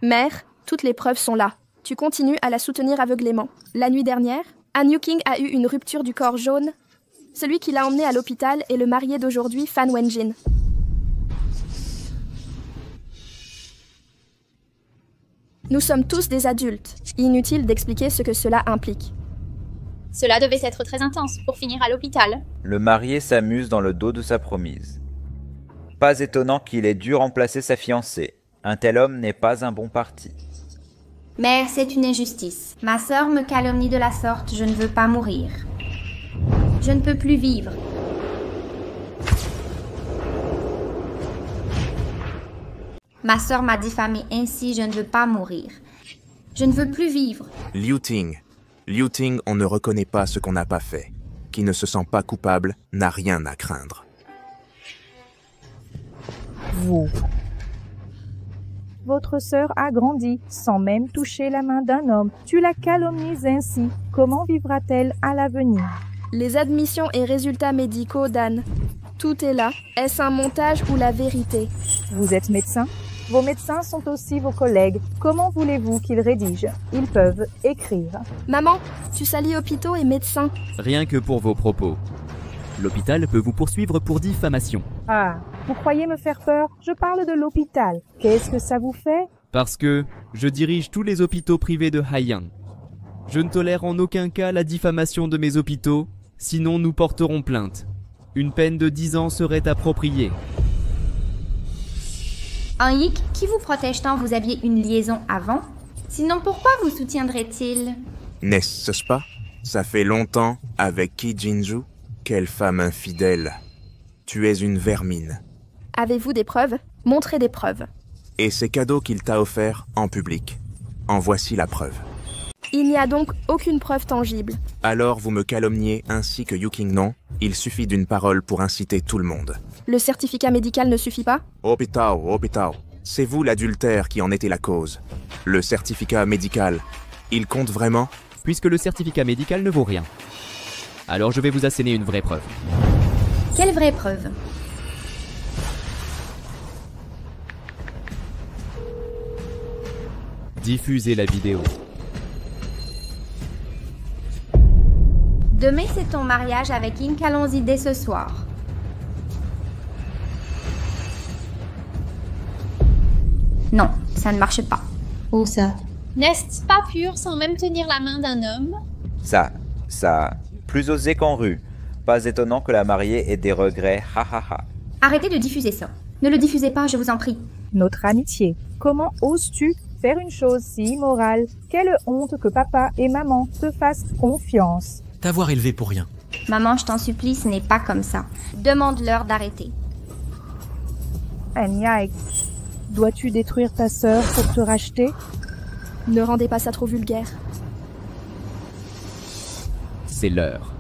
Mère, toutes les preuves sont là. Tu continues à la soutenir aveuglément. La nuit dernière, Han Yuking a eu une rupture du corps jaune. Celui qui l'a emmené à l'hôpital est le marié d'aujourd'hui, Fan Wenjin. Nous sommes tous des adultes. Inutile d'expliquer ce que cela implique. Cela devait être très intense pour finir à l'hôpital. Le marié s'amuse dans le dos de sa promise. Pas étonnant qu'il ait dû remplacer sa fiancée. Un tel homme n'est pas un bon parti. Mère, c'est une injustice. Ma sœur me calomnie de la sorte, je ne veux pas mourir. Je ne peux plus vivre. Ma sœur m'a diffamée ainsi, je ne veux pas mourir. Je ne veux plus vivre. Liu Ting, on ne reconnaît pas ce qu'on n'a pas fait. Qui ne se sent pas coupable n'a rien à craindre. Vous. Votre sœur a grandi sans même toucher la main d'un homme. Tu la calomnies ainsi. Comment vivra-t-elle à l'avenir? Les admissions et résultats médicaux d'Anne. Tout est là. Est-ce un montage ou la vérité? Vous êtes médecin? Vos médecins sont aussi vos collègues. Comment voulez-vous qu'ils rédigent? Ils peuvent écrire. Maman, tu salis hôpitaux et médecins. Rien que pour vos propos. L'hôpital peut vous poursuivre pour diffamation. Ah, vous croyez me faire peur? Je parle de l'hôpital. Qu'est-ce que ça vous fait? Parce que je dirige tous les hôpitaux privés de Haiyang. Je ne tolère en aucun cas la diffamation de mes hôpitaux, sinon nous porterons plainte. Une peine de 10 ans serait appropriée. Un Yik qui vous protège tant vous aviez une liaison avant? Sinon pourquoi vous soutiendrait-il? N'est-ce pas? Ça fait longtemps, avec Ki Jinju? Quelle femme infidèle. Tu es une vermine. Avez-vous des preuves? Montrez des preuves. Et ces cadeaux qu'il t'a offerts en public. En voici la preuve. Il n'y a donc aucune preuve tangible. Alors vous me calomniez ainsi que Yu Qingnon. Il suffit d'une parole pour inciter tout le monde. Le certificat médical ne suffit pas? Hôpital. C'est vous l'adultère qui en était la cause. Le certificat médical, il compte vraiment? Puisque le certificat médical ne vaut rien. Alors je vais vous asséner une vraie preuve. Quelle vraie preuve? Diffusez la vidéo. Demain, c'est ton mariage avec Ink. Allons-y dès ce soir. Non, ça ne marche pas. Où ça? N'est-ce pas pur sans même tenir la main d'un homme? Ça, plus osé qu'en rue. Pas étonnant que la mariée ait des regrets, ha ha ha. Arrêtez de diffuser ça. Ne le diffusez pas, je vous en prie. Notre amitié. Comment oses-tu faire une chose si immorale? Quelle honte que papa et maman te fassent confiance. T'avoir élevé pour rien. Maman, je t'en supplie, ce n'est pas comme ça. Demande-leur d'arrêter. Yikes. Dois-tu détruire ta sœur pour te racheter? Ne rendez pas ça trop vulgaire. C'est l'heure.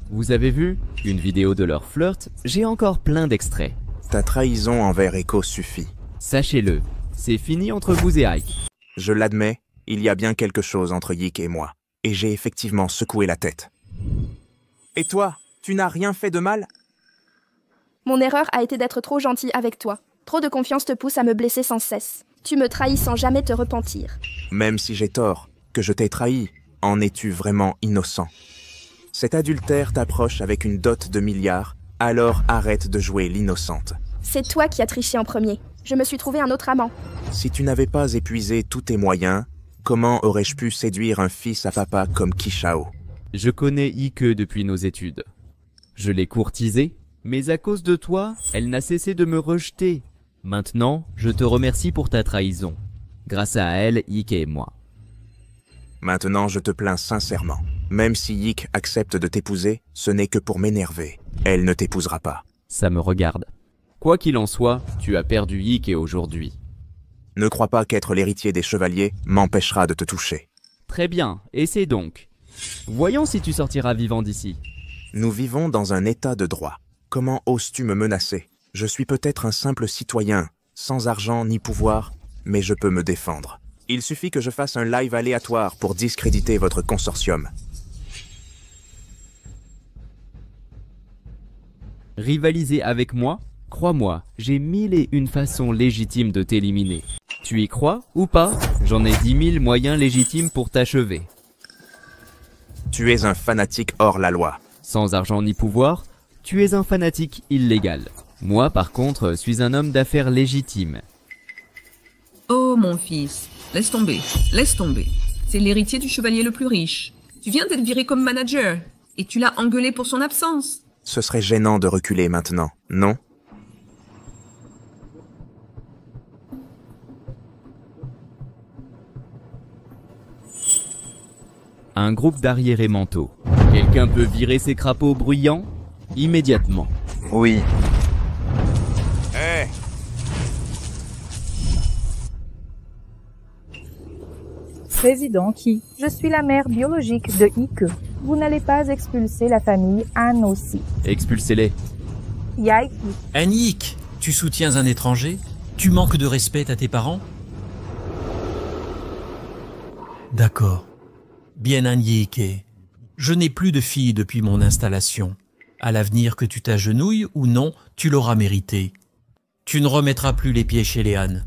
Vous avez vu une vidéo de leur flirt? J'ai encore plein d'extraits. Ta trahison envers Echo suffit. Sachez-le, c'est fini entre vous et Ike. Je l'admets, il y a bien quelque chose entre Yik et moi. Et j'ai effectivement secoué la tête. Et toi, tu n'as rien fait de mal? Mon erreur a été d'être trop gentil avec toi. Trop de confiance te pousse à me blesser sans cesse. Tu me trahis sans jamais te repentir. Même si j'ai tort, que je t'ai trahi, en es-tu vraiment innocent? Cet adultère t'approche avec une dot de milliards, alors arrête de jouer l'innocente. C'est toi qui as triché en premier. Je me suis trouvé un autre amant. Si tu n'avais pas épuisé tous tes moyens, comment aurais-je pu séduire un fils à papa comme Kishao? Je connais Ike depuis nos études. Je l'ai courtisée, mais à cause de toi, elle n'a cessé de me rejeter. Maintenant, je te remercie pour ta trahison. Grâce à elle, Ike et moi. Maintenant, je te plains sincèrement. Même si Yik accepte de t'épouser, ce n'est que pour m'énerver. Elle ne t'épousera pas. Ça me regarde. Quoi qu'il en soit, tu as perdu Ike aujourd'hui. Ne crois pas qu'être l'héritier des chevaliers m'empêchera de te toucher. Très bien, essaie donc. Voyons si tu sortiras vivant d'ici. Nous vivons dans un état de droit. Comment oses-tu me menacer? Je suis peut-être un simple citoyen, sans argent ni pouvoir, mais je peux me défendre. Il suffit que je fasse un live aléatoire pour discréditer votre consortium. Rivaliser avec moi? Crois-moi, j'ai 1001 façons légitimes de t'éliminer. Tu y crois ou pas? J'en ai 10 000 moyens légitimes pour t'achever. Tu es un fanatique hors la loi. Sans argent ni pouvoir, tu es un fanatique illégal. Moi, par contre, suis un homme d'affaires légitime. Oh, mon fils, laisse tomber, laisse tomber. C'est l'héritier du chevalier le plus riche. Tu viens d'être viré comme manager, et tu l'as engueulé pour son absence. Ce serait gênant de reculer maintenant, non? Un groupe d'arriérés mentaux. Quelqu'un peut virer ces crapauds bruyants? Immédiatement. Oui. Hey! Président Ki, je suis la mère biologique de Ike. Vous n'allez pas expulser la famille Han aussi. Expulsez-les. Yike. Annick, tu soutiens un étranger? Tu manques de respect à tes parents? D'accord. Bien Annick, je n'ai plus de fille depuis mon installation. À l'avenir, que tu t'agenouilles ou non, tu l'auras mérité. Tu ne remettras plus les pieds chez les Han.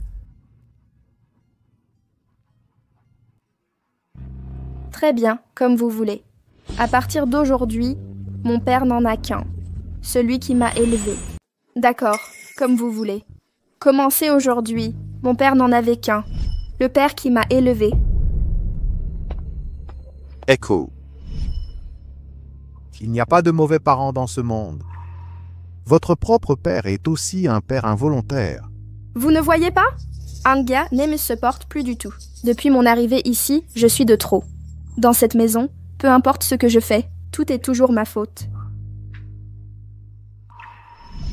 Très bien, comme vous voulez. À partir d'aujourd'hui, mon père n'en a qu'un. Celui qui m'a élevé. D'accord, comme vous voulez. Commencez aujourd'hui. Mon père n'en avait qu'un. Le père qui m'a élevé. Echo. Il n'y a pas de mauvais parents dans ce monde. Votre propre père est aussi un père involontaire. Vous ne voyez pas? Anga ne me supporte plus du tout. Depuis mon arrivée ici, je suis de trop. Dans cette maison, peu importe ce que je fais, tout est toujours ma faute.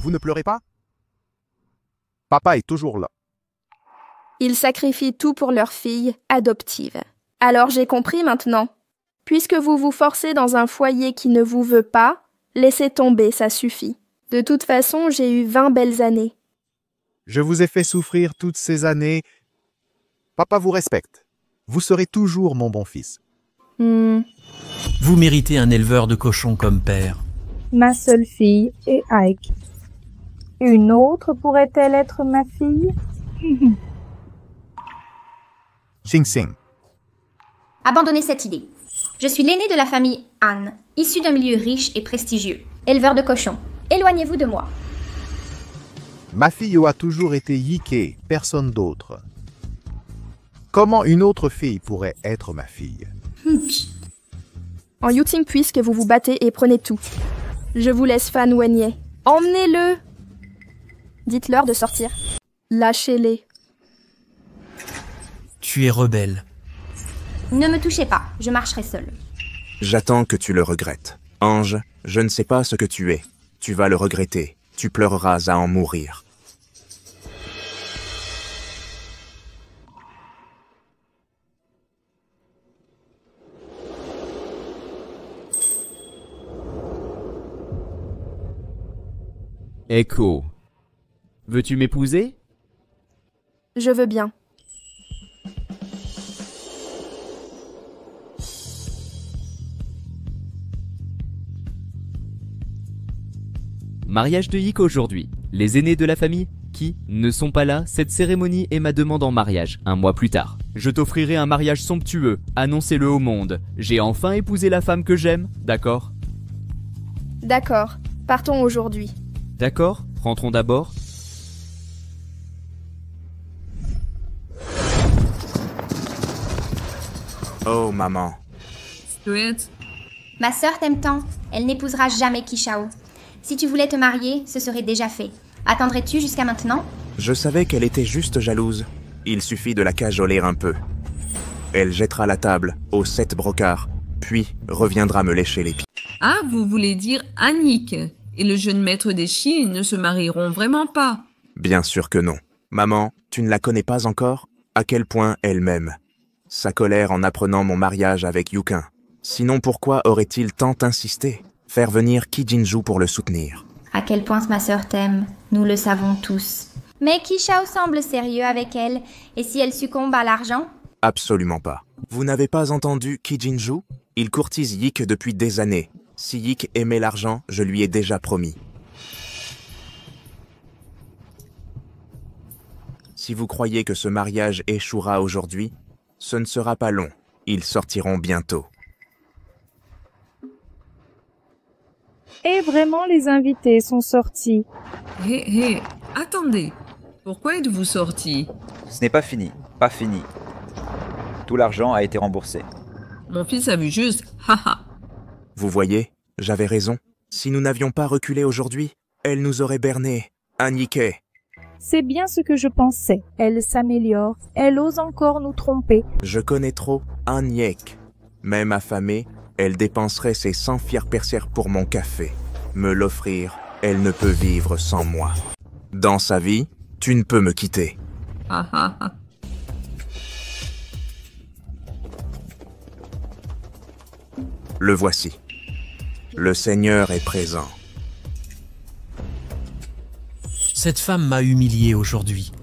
Vous ne pleurez pas? Papa est toujours là. Ils sacrifient tout pour leur fille adoptive. Alors j'ai compris maintenant. Puisque vous vous forcez dans un foyer qui ne vous veut pas, laissez tomber, ça suffit. De toute façon, j'ai eu 20 belles années. Je vous ai fait souffrir toutes ces années. Papa vous respecte. Vous serez toujours mon bon fils. Vous méritez un éleveur de cochons comme père. Ma seule fille est Ike. Une autre pourrait-elle être ma fille? Xing Xing. Abandonnez cette idée. Je suis l'aîné de la famille Han, issue d'un milieu riche et prestigieux. Éleveur de cochons. Éloignez-vous de moi. Ma fille a toujours été Yike, personne d'autre. Comment une autre fille pourrait être ma fille? En Yuting puisque vous vous battez et prenez tout. Je vous laisse Fan Wenye. Emmenez-le! Dites-leur de sortir. Lâchez-les. Tu es rebelle. Ne me touchez pas, je marcherai seule. J'attends que tu le regrettes. Ange, je ne sais pas ce que tu es. Tu vas le regretter. Tu pleureras à en mourir. Echo. Veux-tu m'épouser? Je veux bien. Mariage de Yik aujourd'hui. Les aînés de la famille qui ne sont pas là, cette cérémonie est ma demande en mariage, un mois plus tard. Je t'offrirai un mariage somptueux, annoncez-le au monde. J'ai enfin épousé la femme que j'aime, d'accord? D'accord, partons aujourd'hui. D'accord, rentrons d'abord. Oh maman. Ma sœur t'aime tant, elle n'épousera jamais Kishao. Si tu voulais te marier, ce serait déjà fait. Attendrais-tu jusqu'à maintenant? Je savais qu'elle était juste jalouse. Il suffit de la cajoler un peu. Elle jettera la table aux 7 brocards, puis reviendra me lécher les pieds. Ah, vous voulez dire Annick et le jeune maître des Chi ne se marieront vraiment pas? Bien sûr que non. Maman, tu ne la connais pas encore? À quel point elle m'aime. Sa colère en apprenant mon mariage avec Yukin. Sinon pourquoi aurait-il tant insisté? Faire venir Kijinju pour le soutenir. À quel point ma sœur t'aime, nous le savons tous. Mais Kishao semble sérieux avec elle, et si elle succombe à l'argent? Absolument pas. Vous n'avez pas entendu Kijinju? Il courtise Yik depuis des années. Si Yik aimait l'argent, je lui ai déjà promis. Si vous croyez que ce mariage échouera aujourd'hui, ce ne sera pas long. Ils sortiront bientôt. Et vraiment, les invités sont sortis. Hé, attendez. Pourquoi êtes-vous sortis? Ce n'est pas fini, pas fini. Tout l'argent a été remboursé. Mon fils a vu juste, haha. Vous voyez, j'avais raison. Si nous n'avions pas reculé aujourd'hui, elle nous aurait berné. Anniké. C'est bien ce que je pensais. Elle s'améliore. Elle ose encore nous tromper. Je connais trop Anniek. Même affamée, elle dépenserait ses 100 fiers percers pour mon café. Me l'offrir, elle ne peut vivre sans moi. Dans sa vie, tu ne peux me quitter. Le voici. Le Seigneur est présent. Cette femme m'a humilié aujourd'hui.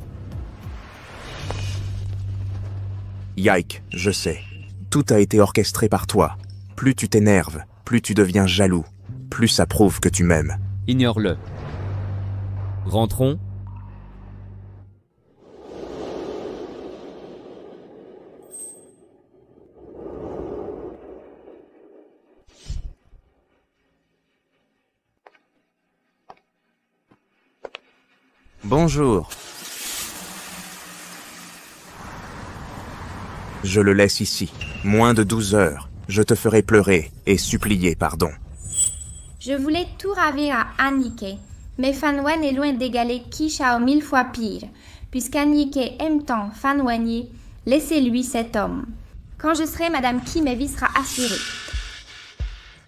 Yike, je sais. Tout a été orchestré par toi. Plus tu t'énerves, plus tu deviens jaloux, plus ça prouve que tu m'aimes. Ignore-le. Rentrons. Bonjour. Je le laisse ici. Moins de 12 heures. Je te ferai pleurer et supplier pardon. Je voulais tout ravir à Anniké, mais Fan Wen est loin d'égaler Kishao 1000 fois pire. Puisqu'Anyike aime tant Fan Wanyé, laissez-lui cet homme. Quand je serai Madame Ki, ma vie sera assurée.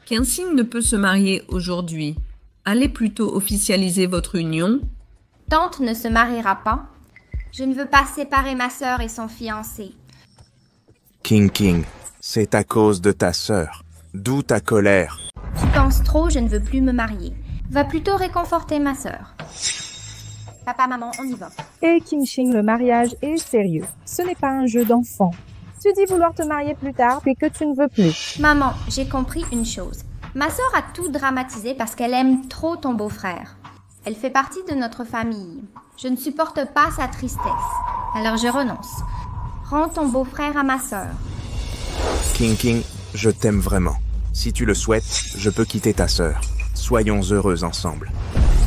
Kensing ne peut se marier aujourd'hui. Allez plutôt officialiser votre union. Tante ne se mariera pas. Je ne veux pas séparer ma sœur et son fiancé. King, c'est à cause de ta sœur. D'où ta colère? Tu penses trop, je ne veux plus me marier. Va plutôt réconforter ma sœur. Papa, maman, on y va. Et Kingshing, le mariage est sérieux. Ce n'est pas un jeu d'enfant. Tu dis vouloir te marier plus tard, puis que tu ne veux plus. Maman, j'ai compris une chose. Ma sœur a tout dramatisé parce qu'elle aime trop ton beau-frère. Elle fait partie de notre famille. Je ne supporte pas sa tristesse. Alors je renonce. Rends ton beau-frère à ma sœur. King, je t'aime vraiment. Si tu le souhaites, je peux quitter ta sœur. Soyons heureux ensemble.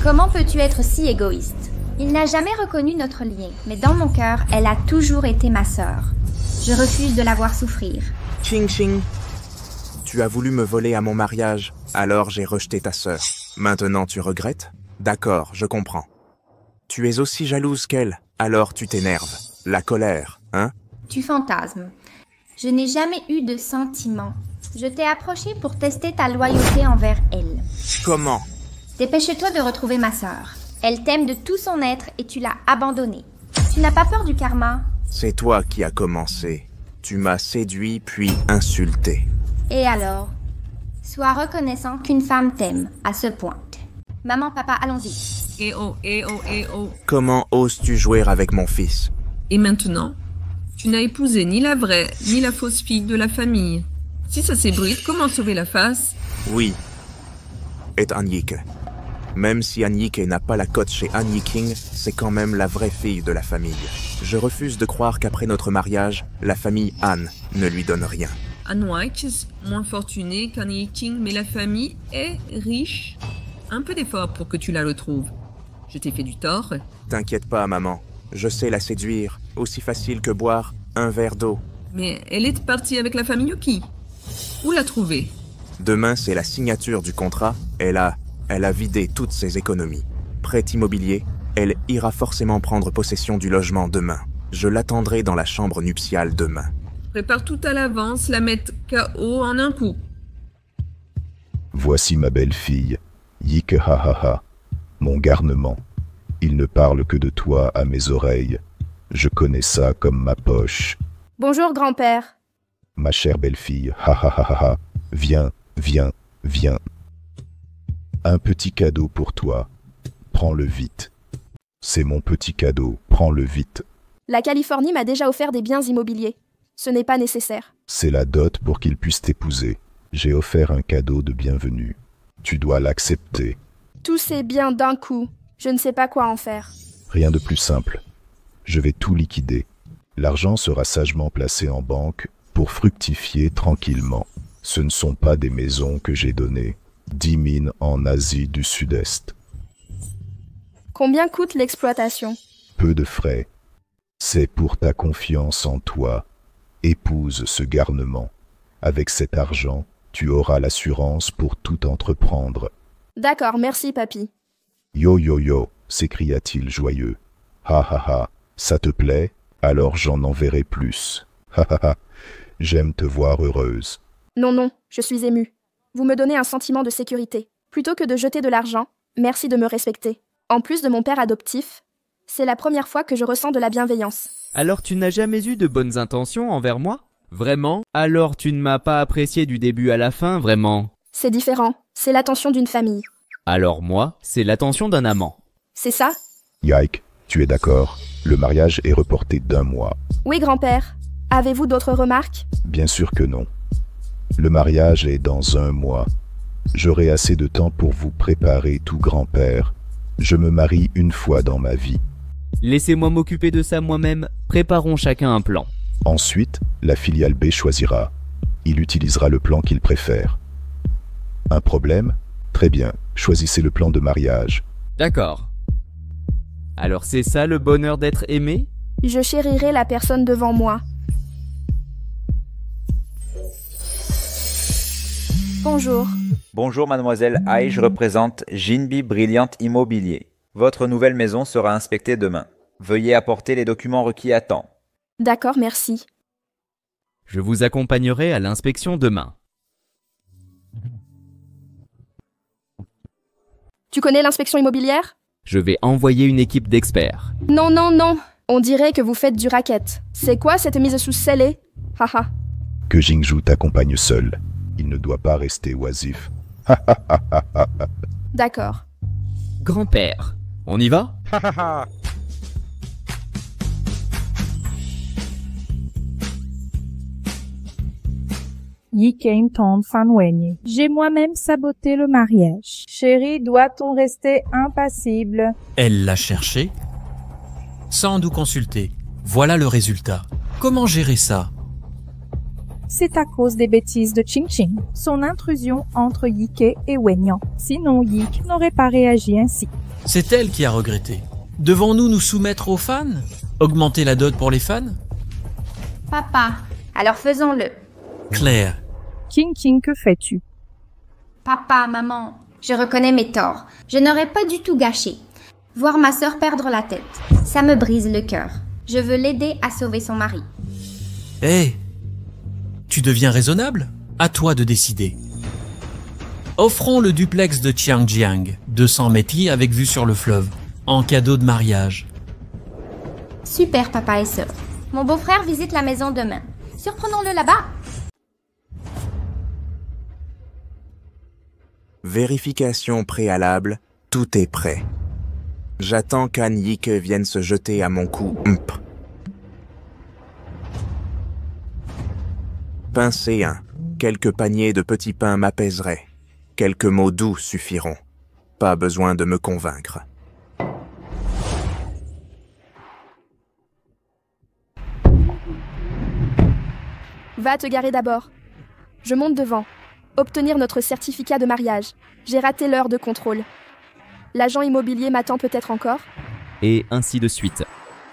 Comment peux-tu être si égoïste? Il n'a jamais reconnu notre lien, mais dans mon cœur, elle a toujours été ma sœur. Je refuse de la voir souffrir. Ching. Tu as voulu me voler à mon mariage, alors j'ai rejeté ta sœur. Maintenant tu regrettes? D'accord, je comprends. Tu es aussi jalouse qu'elle, alors tu t'énerves. La colère, hein? Tu fantasmes. Je n'ai jamais eu de sentiments. Je t'ai approché pour tester ta loyauté envers elle. Comment? Dépêche-toi de retrouver ma sœur. Elle t'aime de tout son être et tu l'as abandonnée. Tu n'as pas peur du karma? C'est toi qui as commencé. Tu m'as séduit puis insulté. Et alors? Sois reconnaissant qu'une femme t'aime à ce point. Maman, papa, allons-y. Eh oh. Comment oses-tu jouer avec mon fils? Et maintenant? Tu n'as épousé ni la vraie, ni la fausse fille de la famille. Si ça s'ébruite, comment sauver la face? Oui. Et Anyike. Même si Anyike n'a pas la cote chez Anyiking, c'est quand même la vraie fille de la famille. Je refuse de croire qu'après notre mariage, la famille Han ne lui donne rien. Anwijk est moins fortuné qu'Anyiking, mais la famille est riche. Un peu d'effort pour que tu la retrouves. Je t'ai fait du tort. T'inquiète pas, maman. Je sais la séduire, aussi facile que boire un verre d'eau. Mais elle est partie avec la famille Yuki. Où l'a trouvée? Demain, c'est la signature du contrat. Elle a vidé toutes ses économies. Prêt immobilier, elle ira forcément prendre possession du logement demain. Je l'attendrai dans la chambre nuptiale demain. Prépare tout à l'avance, la mettre KO en un coup. Voici ma belle-fille, Yik ha, mon garnement. Il ne parle que de toi à mes oreilles. Je connais ça comme ma poche. Bonjour, grand-père. Ma chère belle-fille, ha. Viens. Un petit cadeau pour toi. Prends-le vite. C'est mon petit cadeau, prends-le vite. La Californie m'a déjà offert des biens immobiliers. Ce n'est pas nécessaire. C'est la dot pour qu'il puisse t'épouser. J'ai offert un cadeau de bienvenue. Tu dois l'accepter. Tous ces biens d'un coup, je ne sais pas quoi en faire. Rien de plus simple. Je vais tout liquider. L'argent sera sagement placé en banque pour fructifier tranquillement. Ce ne sont pas des maisons que j'ai données. 10 mines en Asie du Sud-Est. Combien coûte l'exploitation? Peu de frais. C'est pour ta confiance en toi. Épouse ce garnement. Avec cet argent, tu auras l'assurance pour tout entreprendre. D'accord, merci, papy. Yo, s'écria-t-il joyeux. Ha, ça te plaît? Alors j'en enverrai plus. Ha, j'aime te voir heureuse. Non, je suis émue. Vous me donnez un sentiment de sécurité. Plutôt que de jeter de l'argent, merci de me respecter. En plus de mon père adoptif, c'est la première fois que je ressens de la bienveillance. Alors tu n'as jamais eu de bonnes intentions envers moi? Vraiment? Alors tu ne m'as pas apprécié du début à la fin, vraiment? C'est différent, c'est l'attention d'une famille. Alors moi, c'est l'attention d'un amant. C'est ça? Yike, tu es d'accord? Le mariage est reporté d'1 mois. Oui, grand-père. Avez-vous d'autres remarques? Bien sûr que non. Le mariage est dans 1 mois. J'aurai assez de temps pour vous préparer tout, grand-père. Je me marie une fois dans ma vie. Laissez-moi m'occuper de ça moi-même. Préparons chacun un plan. Ensuite, la filiale B choisira. Il utilisera le plan qu'il préfère. Un problème? Très bien, choisissez le plan de mariage. D'accord. Alors c'est ça le bonheur d'être aimé? Je chérirai la personne devant moi. Bonjour. Bonjour mademoiselle Ai, je représente Jinbi Brilliant Immobilier. Votre nouvelle maison sera inspectée demain. Veuillez apporter les documents requis à temps. D'accord, merci. Je vous accompagnerai à l'inspection demain. Tu connais l'inspection immobilière? Je vais envoyer une équipe d'experts. Non, non, non. On dirait que vous faites du racket. C'est quoi cette mise sous scellée? Haha. Que Jingju t'accompagne seul. Il ne doit pas rester oisif. D'accord. Grand-père, on y va? Yi tombe Fanwenye. J'ai moi-même saboté le mariage. Chérie, doit-on rester impassible? Elle l'a cherché sans nous consulter. Voilà le résultat. Comment gérer ça? C'est à cause des bêtises de Ching Ching, son intrusion entre Yike et Wenyan. Sinon, Yik n'aurait pas réagi ainsi. C'est elle qui a regretté. Devons-nous nous soumettre aux fans? Augmenter la dot pour les fans? Papa, alors faisons-le. Claire. King, que fais-tu? Papa, maman, je reconnais mes torts. Je n'aurais pas du tout gâché. Voir ma sœur perdre la tête, ça me brise le cœur. Je veux l'aider à sauver son mari. Hé, tu deviens raisonnable? À toi de décider. Offrons le duplex de Qiangjiang, 200 mètres avec vue sur le fleuve, en cadeau de mariage. Super, papa et sœur. Mon beau-frère visite la maison demain. Surprenons-le là-bas. Vérification préalable, tout est prêt. J'attends qu'An Yike vienne se jeter à mon cou. Pincez un. Quelques paniers de petits pains m'apaiseraient. Quelques mots doux suffiront. Pas besoin de me convaincre. Va te garer d'abord. Je monte devant. Obtenir notre certificat de mariage. J'ai raté l'heure de contrôle. L'agent immobilier m'attend peut-être encore. Et ainsi de suite.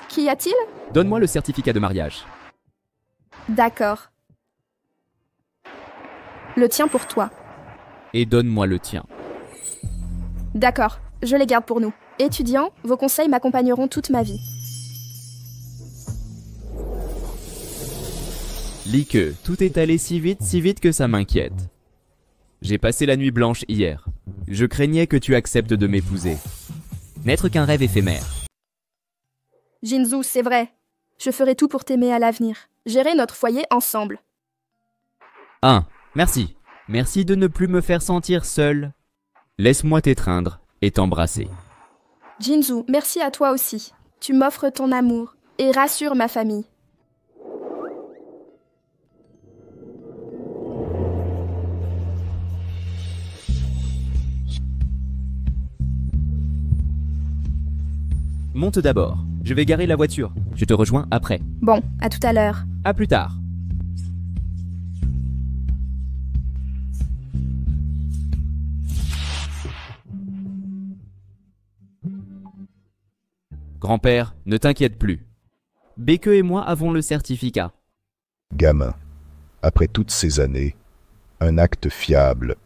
Qu'y a-t-il? Donne-moi le certificat de mariage. D'accord. Le tien pour toi. Et donne-moi le tien. D'accord, je les garde pour nous. Étudiants, vos conseils m'accompagneront toute ma vie. Like, tout est allé si vite que ça m'inquiète. J'ai passé la nuit blanche hier. Je craignais que tu acceptes de m'épouser. N'être qu'un rêve éphémère. Jinzu, c'est vrai. Je ferai tout pour t'aimer à l'avenir. Gérer notre foyer ensemble. 1. Merci. Merci de ne plus me faire sentir seul. Laisse-moi t'étreindre et t'embrasser. Jinzu, merci à toi aussi. Tu m'offres ton amour et rassures ma famille. Monte d'abord. Je vais garer la voiture. Je te rejoins après. Bon, à tout à l'heure. À plus tard. Grand-père, ne t'inquiète plus. Beke et moi avons le certificat. Gamin, après toutes ces années, un acte fiable.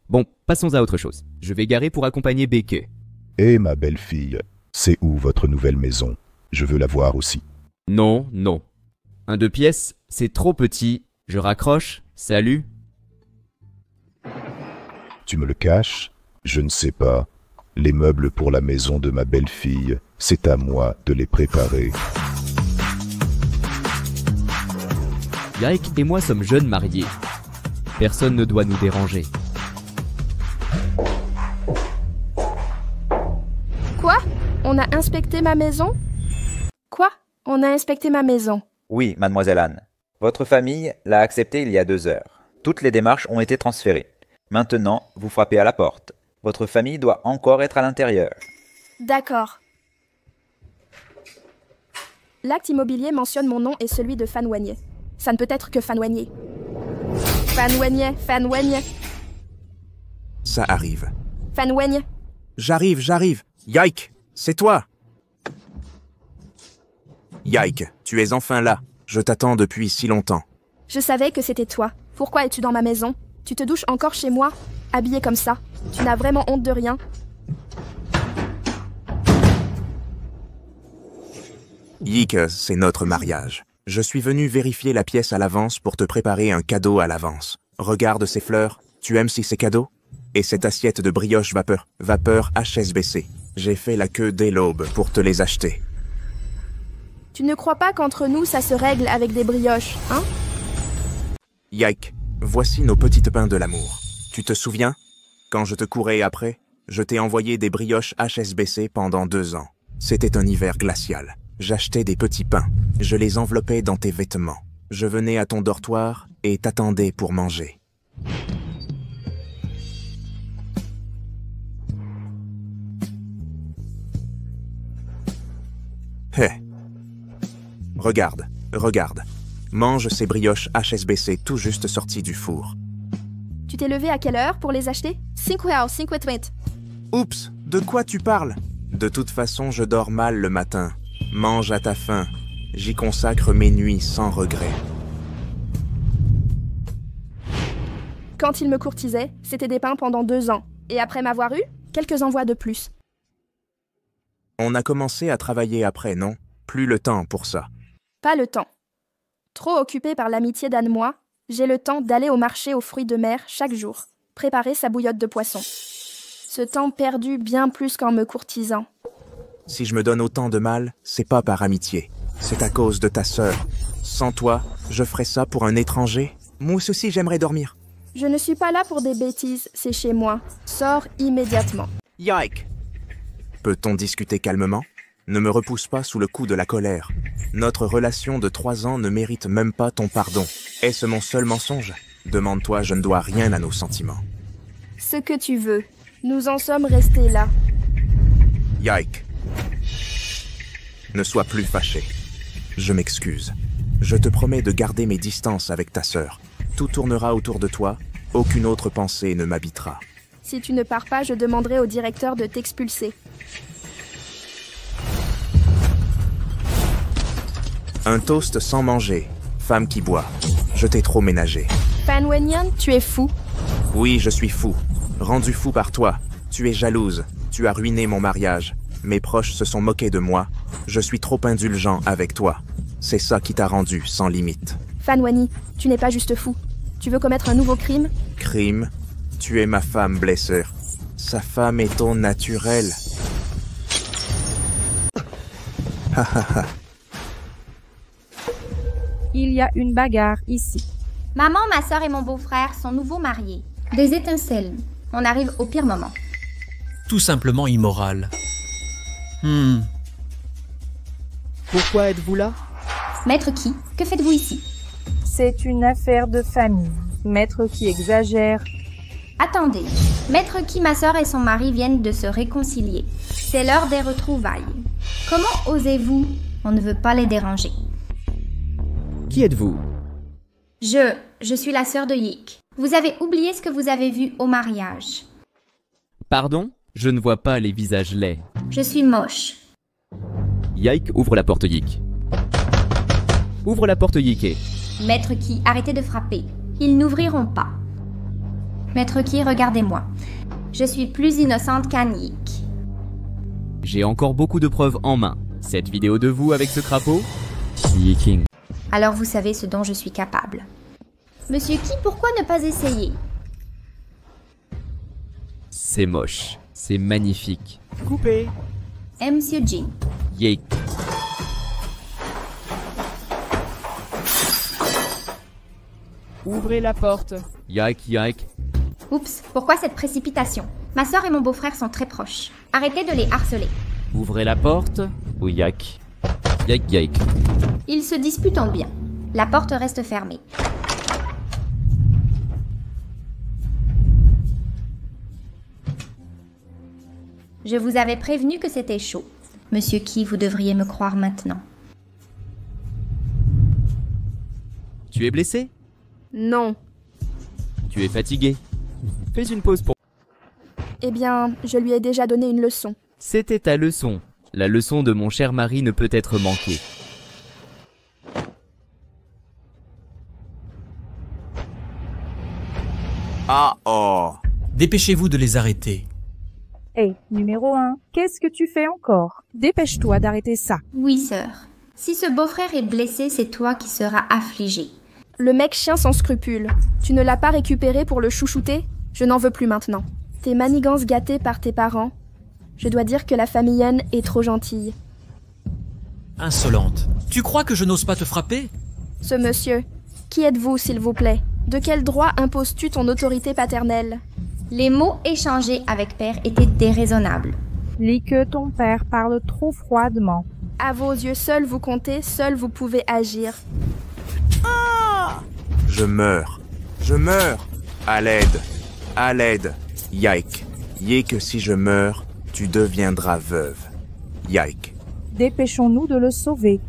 Bon, passons à autre chose. Je vais garer pour accompagner Beke. Eh ma belle-fille, c'est où votre nouvelle maison? Je veux la voir aussi. Non, non. Un 2 pièces, c'est trop petit. Je raccroche. Salut. Tu me le caches? Je ne sais pas. Les meubles pour la maison de ma belle-fille, c'est à moi de les préparer. Yike et moi sommes jeunes mariés. Personne ne doit nous déranger. Quoi? On a inspecté ma maison? Quoi? On a inspecté ma maison? Oui, mademoiselle Anne. Votre famille l'a accepté il y a 2 heures. Toutes les démarches ont été transférées. Maintenant, vous frappez à la porte. Votre famille doit encore être à l'intérieur. D'accord. L'acte immobilier mentionne mon nom et celui de Fan Wenye. Ça ne peut être que Fan Wenye. Fan Wenye, Fan Wenye. Ça arrive. Fan Wenye. J'arrive. Yike, c'est toi. Yike, tu es enfin là. Je t'attends depuis si longtemps. Je savais que c'était toi. Pourquoi es-tu dans ma maison? Tu te douches encore chez moi? Habillé comme ça? Tu n'as vraiment honte de rien? Yik, c'est notre mariage. Je suis venu vérifier la pièce à l'avance pour te préparer un cadeau à l'avance. Regarde ces fleurs, tu aimes si c'est cadeau? Et cette assiette de brioche vapeur HSBC. J'ai fait la queue dès l'aube pour te les acheter. Tu ne crois pas qu'entre nous ça se règle avec des brioches, hein? Yike, voici nos petites pains de l'amour. Tu te souviens? Quand je te courais après, je t'ai envoyé des brioches HSBC pendant 2 ans. C'était un hiver glacial. J'achetais des petits pains. Je les enveloppais dans tes vêtements. Je venais à ton dortoir et t'attendais pour manger. Hé. Regarde, regarde. Mange ces brioches HSBC tout juste sorties du four. Tu t'es levé à quelle heure pour les acheter? 5h50. Oups, de quoi tu parles? De toute façon, je dors mal le matin. Mange à ta faim. J'y consacre mes nuits sans regret. Quand il me courtisait, c'était des pains pendant 2 ans. Et après m'avoir eu, quelques envois de plus. On a commencé à travailler après, non? Plus le temps pour ça. Pas le temps. Trop occupé par l'amitié d'Anne-moi, j'ai le temps d'aller au marché aux fruits de mer chaque jour, préparer sa bouillotte de poisson. Ce temps perdu bien plus qu'en me courtisant. Si je me donne autant de mal, c'est pas par amitié. C'est à cause de ta sœur. Sans toi, je ferais ça pour un étranger? Moi aussi, j'aimerais dormir. Je ne suis pas là pour des bêtises, c'est chez moi. Sors immédiatement. Yike! Peut-on discuter calmement? Ne me repousse pas sous le coup de la colère. Notre relation de 3 ans ne mérite même pas ton pardon. Est-ce mon seul mensonge? Demande-toi, je ne dois rien à nos sentiments. Ce que tu veux. Nous en sommes restés là. Yike. Ne sois plus fâché. Je m'excuse. Je te promets de garder mes distances avec ta sœur. Tout tournera autour de toi. Aucune autre pensée ne m'habitera. Si tu ne pars pas, je demanderai au directeur de t'expulser. Un toast sans manger. Femme qui boit. Je t'ai trop ménagé. Fan Wenyan, tu es fou. Oui, je suis fou. Rendu fou par toi. Tu es jalouse. Tu as ruiné mon mariage. Mes proches se sont moqués de moi. Je suis trop indulgent avec toi. C'est ça qui t'a rendu sans limite. Fan Wani, tu n'es pas juste fou. Tu veux commettre un nouveau crime? Crime? Tu es ma femme, Blesser. Sa femme est ton naturel. Ha ha ha. Il y a une bagarre ici. Maman, ma sœur et mon beau-frère sont nouveaux mariés. Des étincelles. On arrive au pire moment. Tout simplement immoral. Pourquoi êtes-vous là? Maître qui? Que faites-vous ici? C'est une affaire de famille. Maître qui exagère. Attendez. Maître qui, ma sœur et son mari viennent de se réconcilier. C'est l'heure des retrouvailles. Comment osez-vous? On ne veut pas les déranger. Qui êtes-vous? Je suis la sœur de Yik. Vous avez oublié ce que vous avez vu au mariage. Pardon? Je ne vois pas les visages laids. Je suis moche. Yike ouvre la porte Yik. Ouvre la porte Yike. Maître qui, arrêtez de frapper. Ils n'ouvriront pas. Maître qui, regardez-moi. Je suis plus innocente qu'Anne Yik. J'ai encore beaucoup de preuves en main. Cette vidéo de vous avec ce crapaud? Yiking. Alors vous savez ce dont je suis capable. Monsieur qui, pourquoi ne pas essayer? C'est moche. C'est magnifique. Coupé. Et Monsieur Jin. Yik. Ouvrez la porte. Yike, yike. Oups, pourquoi cette précipitation? Ma sœur et mon beau-frère sont très proches. Arrêtez de les harceler. Ouvrez la porte. Ou yike. Yike, yike. Ils se disputent en bien. La porte reste fermée. Je vous avais prévenu que c'était chaud. Monsieur Qui, vous devriez me croire maintenant. Tu es blessé? Non. Tu es fatigué? Fais une pause pour... Eh bien, je lui ai déjà donné une leçon. C'était ta leçon. La leçon de mon cher mari ne peut être manquée. Ah oh! Dépêchez-vous de les arrêter. Hé, numéro 1, qu'est-ce que tu fais encore? Dépêche-toi d'arrêter ça. Oui, sœur. Si ce beau-frère est blessé, c'est toi qui seras affligé. Le mec chien sans scrupules. Tu ne l'as pas récupéré pour le chouchouter? Je n'en veux plus maintenant. Tes manigances gâtées par tes parents. Je dois dire que la famille Yen est trop gentille. Insolente. Tu crois que je n'ose pas te frapper? Ce monsieur, qui êtes-vous, s'il vous plaît? De quel droit imposes-tu ton autorité paternelle? Les mots échangés avec père étaient déraisonnables. Lis que ton père parle trop froidement. À vos yeux, seul vous comptez, seul vous pouvez agir. Je meurs. Je meurs. À l'aide. À l'aide. Yike. Yike, si je meurs, tu deviendras veuve. Yike. Dépêchons-nous de le sauver.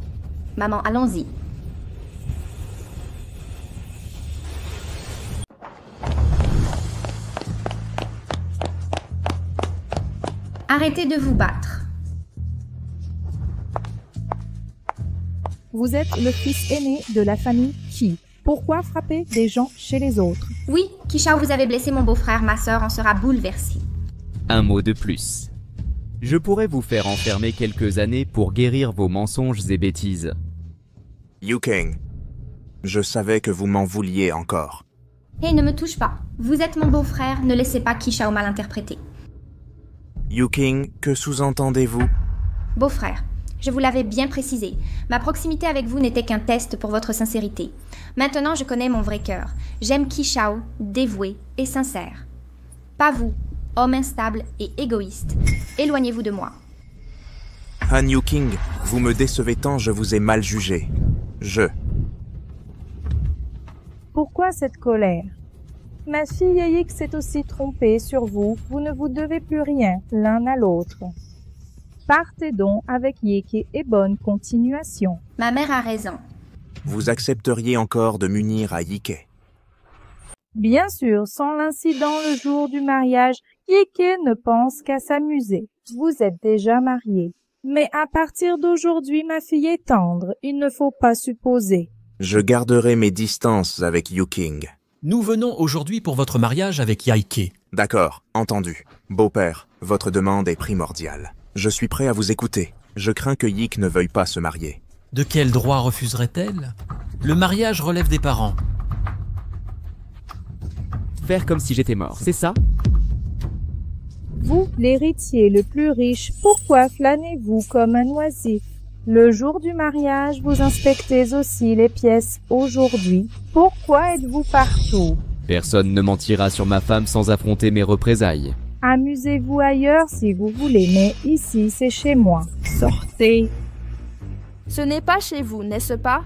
Maman, allons-y. Arrêtez de vous battre. Vous êtes le fils aîné de la famille Qi. Pourquoi frapper des gens chez les autres? Oui, Qishao, vous avez blessé mon beau-frère, ma sœur en sera bouleversée. Un mot de plus. Je pourrais vous faire enfermer quelques années pour guérir vos mensonges et bêtises. Yukeng, je savais que vous m'en vouliez encore. Hé, ne me touche pas. Vous êtes mon beau-frère, ne laissez pas Qishao mal interpréter. Yukeng, que sous-entendez-vous? Beau-frère, je vous l'avais bien précisé. Ma proximité avec vous n'était qu'un test pour votre sincérité. Maintenant, je connais mon vrai cœur. J'aime Qishao, dévoué et sincère. Pas vous, homme instable et égoïste. Éloignez-vous de moi. Han Yukeng, vous me décevez tant, je vous ai mal jugé. Pourquoi cette colère? Ma fille Yik s'est aussi trompée sur vous. Vous ne vous devez plus rien l'un à l'autre. Partez donc avec Yik et bonne continuation. Ma mère a raison. Vous accepteriez encore de m'unir à Yike? Bien sûr, sans l'incident le jour du mariage, Yik ne pense qu'à s'amuser. Vous êtes déjà mariés. Mais à partir d'aujourd'hui, ma fille est tendre. Il ne faut pas supposer. Je garderai mes distances avec Yukeng. Nous venons aujourd'hui pour votre mariage avec Yaike. D'accord, entendu. Beau-père, votre demande est primordiale. Je suis prêt à vous écouter. Je crains que Yik ne veuille pas se marier. De quel droit refuserait-elle? Le mariage relève des parents. Faire comme si j'étais mort, c'est ça? Vous, l'héritier le plus riche, pourquoi flânez-vous comme un oisif? Le jour du mariage, vous inspectez aussi les pièces aujourd'hui. Pourquoi êtes-vous partout? Personne ne mentira sur ma femme sans affronter mes représailles. Amusez-vous ailleurs si vous voulez, mais ici c'est chez moi. Sortez. Ce n'est pas chez vous, n'est-ce pas?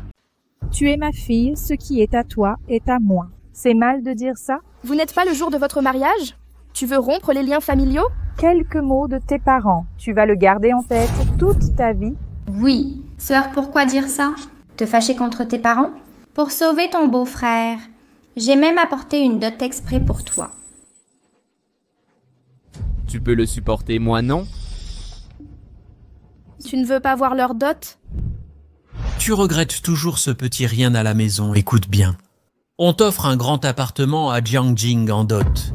Tu es ma fille, ce qui est à toi est à moi. C'est mal de dire ça? Vous n'êtes pas le jour de votre mariage? Tu veux rompre les liens familiaux? Quelques mots de tes parents. Tu vas le garder en tête toute ta vie. Oui. Sœur, pourquoi dire ça? Te fâcher contre tes parents? Pour sauver ton beau-frère. J'ai même apporté une dot exprès pour toi. Tu peux le supporter, moi non? Tu ne veux pas voir leur dot? Tu regrettes toujours ce petit rien à la maison, écoute bien. On t'offre un grand appartement à Jiangjing en dot.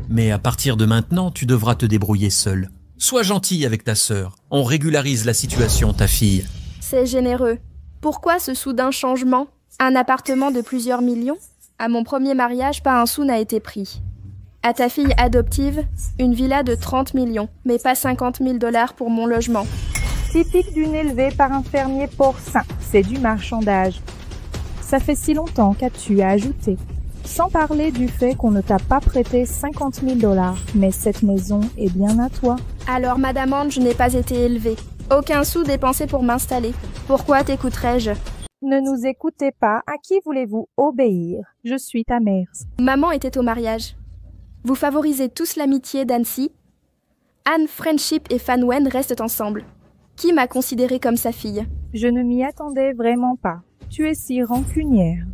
Mais à partir de maintenant, tu devras te débrouiller seul. Sois gentil avec ta sœur. On régularise la situation, ta fille. C'est généreux. Pourquoi ce soudain changement? Un appartement de plusieurs millions? À mon premier mariage, pas un sou n'a été pris. À ta fille adoptive, une villa de 30 millions, mais pas 50 000 $ pour mon logement. Typique d'une élevée par un fermier porcin. C'est du marchandage. Ça fait si longtemps, qu'as-tu à ajouter? Sans parler du fait qu'on ne t'a pas prêté 50 000 $. Mais cette maison est bien à toi. Alors, Madame Anne, je n'ai pas été élevée. Aucun sou dépensé pour m'installer. Pourquoi t'écouterais-je? Ne nous écoutez pas. À qui voulez-vous obéir? Je suis ta mère. Maman était au mariage. Vous favorisez tous l'amitié d'Annecy. Anne, Friendship et Fan Wen restent ensemble. Qui m'a considérée comme sa fille? Je ne m'y attendais vraiment pas. Tu es si rancunière.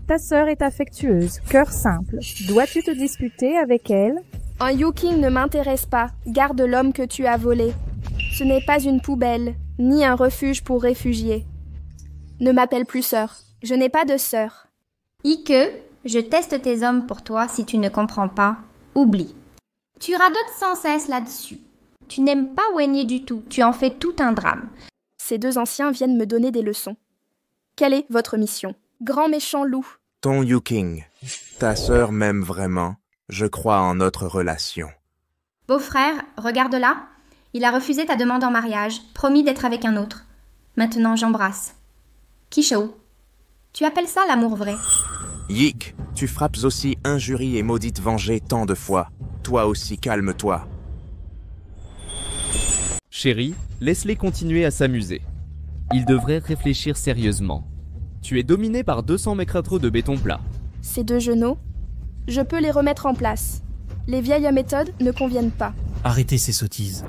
Ta sœur est affectueuse, cœur simple. Dois-tu te disputer avec elle? Un Yukeng ne m'intéresse pas. Garde l'homme que tu as volé. Ce n'est pas une poubelle, ni un refuge pour réfugiés. Ne m'appelle plus sœur. Je n'ai pas de sœur. Ike, je teste tes hommes pour toi. Si tu ne comprends pas, oublie. Tu radotes sans cesse là-dessus. Tu n'aimes pas Wenye du tout. Tu en fais tout un drame. Ces deux anciens viennent me donner des leçons. Quelle est votre mission? Grand méchant loup. Ton Yu-King, ta sœur m'aime vraiment. Je crois en notre relation. Beau-frère, regarde là. Il a refusé ta demande en mariage, promis d'être avec un autre. Maintenant, j'embrasse. Kishou, tu appelles ça l'amour vrai? Yik, tu frappes aussi injurie et maudite vengée tant de fois. Toi aussi, calme-toi. Chérie, laisse-les continuer à s'amuser. Ils devraient réfléchir sérieusement. Tu es dominé par 200 mécratros de béton plat. Ces deux genoux, je peux les remettre en place. Les vieilles méthodes ne conviennent pas. Arrêtez ces sottises.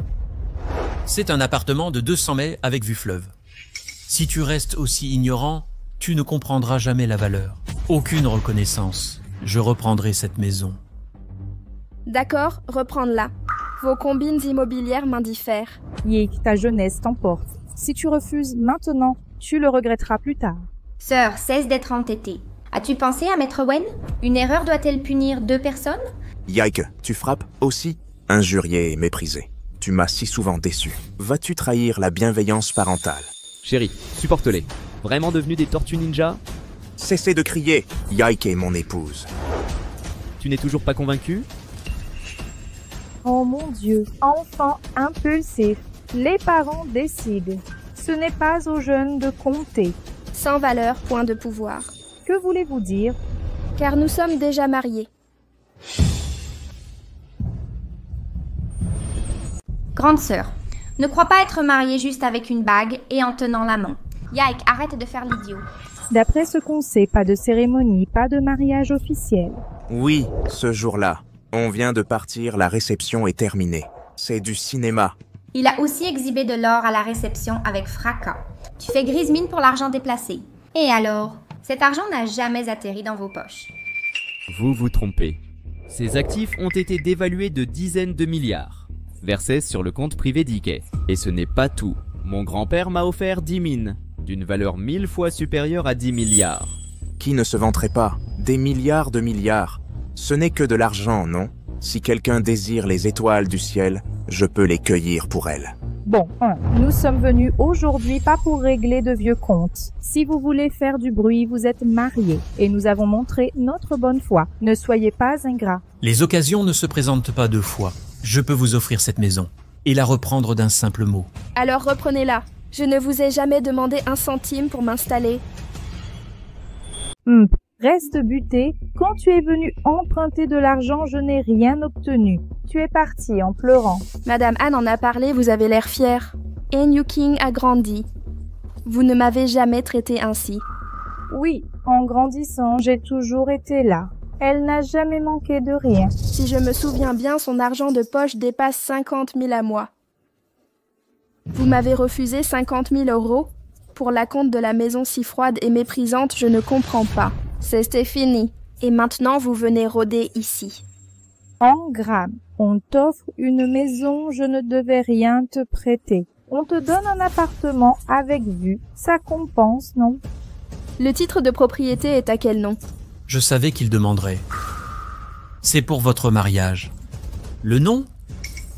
C'est un appartement de 200 mètres avec vue fleuve. Si tu restes aussi ignorant, tu ne comprendras jamais la valeur. Aucune reconnaissance. Je reprendrai cette maison. D'accord, reprendre-la. Vos combines immobilières m'indiffèrent. Yik, ta jeunesse t'emporte. Si tu refuses maintenant, tu le regretteras plus tard. Sœur, cesse d'être entêtée. As-tu pensé à Maître Wen? Une erreur doit-elle punir 2 personnes? Yike, tu frappes aussi? Injurié et méprisé. Tu m'as si souvent déçu. Vas-tu trahir la bienveillance parentale? Chérie, supporte-les. Vraiment devenus des tortues ninja? Cessez de crier. Yike est mon épouse. Tu n'es toujours pas convaincu? Oh mon Dieu, enfant impulsif. Les parents décident. Ce n'est pas aux jeunes de compter. Sans valeur, point de pouvoir. Que voulez-vous dire? Car nous sommes déjà mariés. Grande sœur, ne crois pas être mariée juste avec une bague et en tenant la main. Yike, arrête de faire l'idiot. D'après ce qu'on sait, pas de cérémonie, pas de mariage officiel. Oui, ce jour-là. On vient de partir, la réception est terminée. C'est du cinéma. Il a aussi exhibé de l'or à la réception avec fracas. Tu fais grise mine pour l'argent déplacé. Et alors, cet argent n'a jamais atterri dans vos poches. Vous vous trompez. Ces actifs ont été dévalués de dizaines de milliards, versés sur le compte privé d'Ike. Et ce n'est pas tout. Mon grand-père m'a offert 10 mines, d'une valeur 1000 fois supérieure à 10 milliards. Qui ne se vanterait pas? Des milliards de milliards. Ce n'est que de l'argent, non? Si quelqu'un désire les étoiles du ciel, je peux les cueillir pour elle. Bon, nous sommes venus aujourd'hui pas pour régler de vieux comptes. Si vous voulez faire du bruit, vous êtes mariés et nous avons montré notre bonne foi. Ne soyez pas ingrats. Les occasions ne se présentent pas 2 fois. Je peux vous offrir cette maison et la reprendre d'un simple mot. Alors reprenez-la. Je ne vous ai jamais demandé 1 centime pour m'installer. Reste buté. Quand tu es venu emprunter de l'argent, je n'ai rien obtenu. Tu es parti en pleurant. Madame Anne en a parlé, vous avez l'air fière. Et Yu-King a grandi. Vous ne m'avez jamais traité ainsi. Oui, en grandissant, j'ai toujours été là. Elle n'a jamais manqué de rien. Si je me souviens bien, son argent de poche dépasse 50 000 à mois. Vous m'avez refusé 50 000 € pour la compte de la maison si froide et méprisante, je ne comprends pas. C'était fini. Et maintenant, vous venez rôder ici. En gramme, on t'offre une maison, je ne devais rien te prêter. On te donne un appartement avec vue. Ça compense, non? Le titre de propriété est à quel nom? Je savais qu'il demanderait. C'est pour votre mariage. Le nom?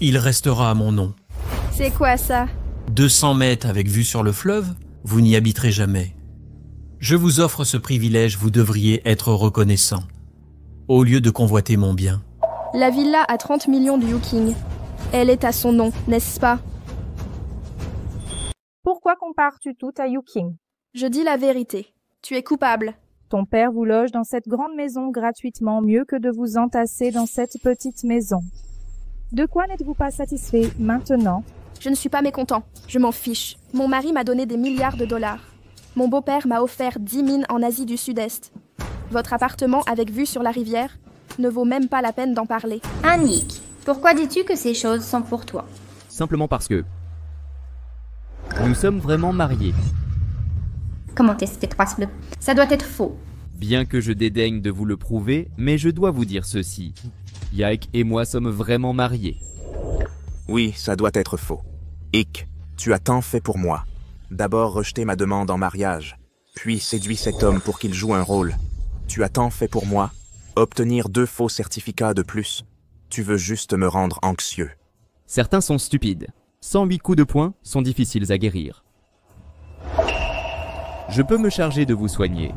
Il restera à mon nom. C'est quoi ça? 200 mètres avec vue sur le fleuve? Vous n'y habiterez jamais. Je vous offre ce privilège, vous devriez être reconnaissant, au lieu de convoiter mon bien. La villa a 30 millions de Yu-King. Elle est à son nom, n'est-ce pas? Pourquoi compares-tu tout à Yu-King? Je dis la vérité. Tu es coupable. Ton père vous loge dans cette grande maison gratuitement mieux que de vous entasser dans cette petite maison. De quoi n'êtes-vous pas satisfait maintenant? Je ne suis pas mécontent. Je m'en fiche. Mon mari m'a donné des milliards de dollars. Mon beau-père m'a offert 10 mines en Asie du Sud-Est. Votre appartement avec vue sur la rivière ne vaut même pas la peine d'en parler. Annick, pourquoi dis-tu que ces choses sont pour toi? Simplement parce que nous sommes vraiment mariés. Comment est-ce que ça doit être faux. Bien que je dédaigne de vous le prouver, mais je dois vous dire ceci. Yike et moi sommes vraiment mariés. Oui, ça doit être faux. Ick, tu as tant fait pour moi. D'abord rejeté ma demande en mariage, puis séduit cet homme pour qu'il joue un rôle. Tu as tant fait pour moi. Obtenir 2 faux certificats de plus. Tu veux juste me rendre anxieux. Certains sont stupides. 108 coups de poing sont difficiles à guérir. Je peux me charger de vous soigner.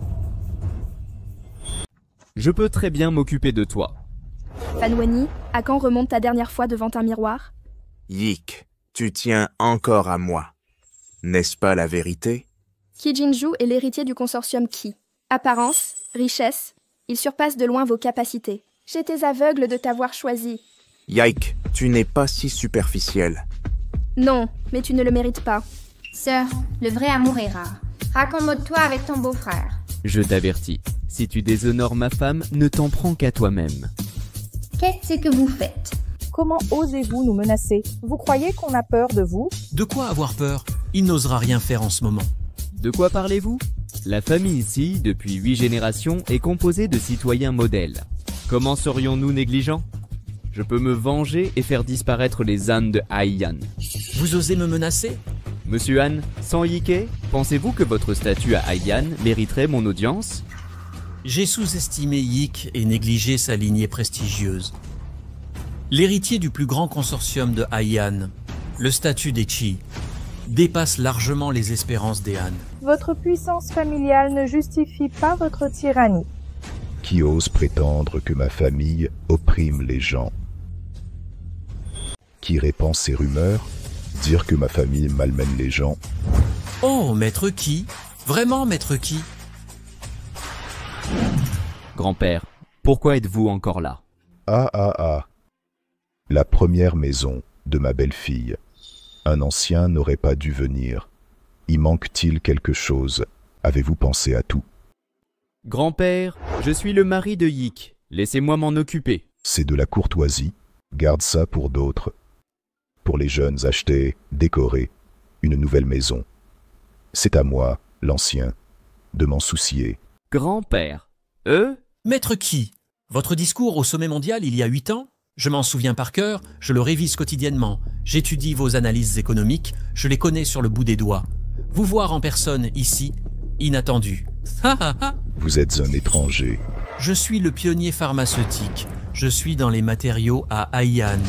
Je peux très bien m'occuper de toi. Fanweni, à quand remonte ta dernière fois devant un miroir? Yik, tu tiens encore à moi. N'est-ce pas la vérité? Qi Jinju est l'héritier du consortium Qi. Apparence, richesse, il surpasse de loin vos capacités. J'étais aveugle de t'avoir choisi. Yike, tu n'es pas si superficiel. Non, mais tu ne le mérites pas. Sœur, le vrai amour est rare. Raccommode-toi avec ton beau-frère. Je t'avertis, si tu déshonores ma femme, ne t'en prends qu'à toi-même. Qu'est-ce que vous faites? Comment osez-vous nous menacer? Vous croyez qu'on a peur de vous? De quoi avoir peur? Il n'osera rien faire en ce moment. De quoi parlez-vous? La famille ici, depuis 8 générations, est composée de citoyens modèles. Comment serions-nous négligents? Je peux me venger et faire disparaître les ânes de Haiyan. Vous osez me menacer? Monsieur Han, sans Yike, pensez-vous que votre statut à Haiyan mériterait mon audience? J'ai sous-estimé Yik et négligé sa lignée prestigieuse. L'héritier du plus grand consortium de Haiyan, le statut des Qi, dépasse largement les espérances des Han. Votre puissance familiale ne justifie pas votre tyrannie. Qui ose prétendre que ma famille opprime les gens? Qui répand ces rumeurs? Dire que ma famille malmène les gens? Oh, maître Qi? Vraiment, maître Qi? Grand-père, pourquoi êtes-vous encore là? Ah. La première maison de ma belle-fille. Un ancien n'aurait pas dû venir. Y manque-t-il quelque chose? Avez-vous pensé à tout? Grand-père, je suis le mari de Yik. Laissez-moi m'en occuper. C'est de la courtoisie. Garde ça pour d'autres. Pour les jeunes, acheter, décorer une nouvelle maison. C'est à moi, l'ancien, de m'en soucier. Grand-père, Maître Qi, votre discours au sommet mondial il y a 8 ans? Je m'en souviens par cœur, je le révise quotidiennement. J'étudie vos analyses économiques, je les connais sur le bout des doigts. Vous voir en personne ici, inattendu. Vous êtes un étranger. Je suis le pionnier pharmaceutique. Je suis dans les matériaux à Haiyan,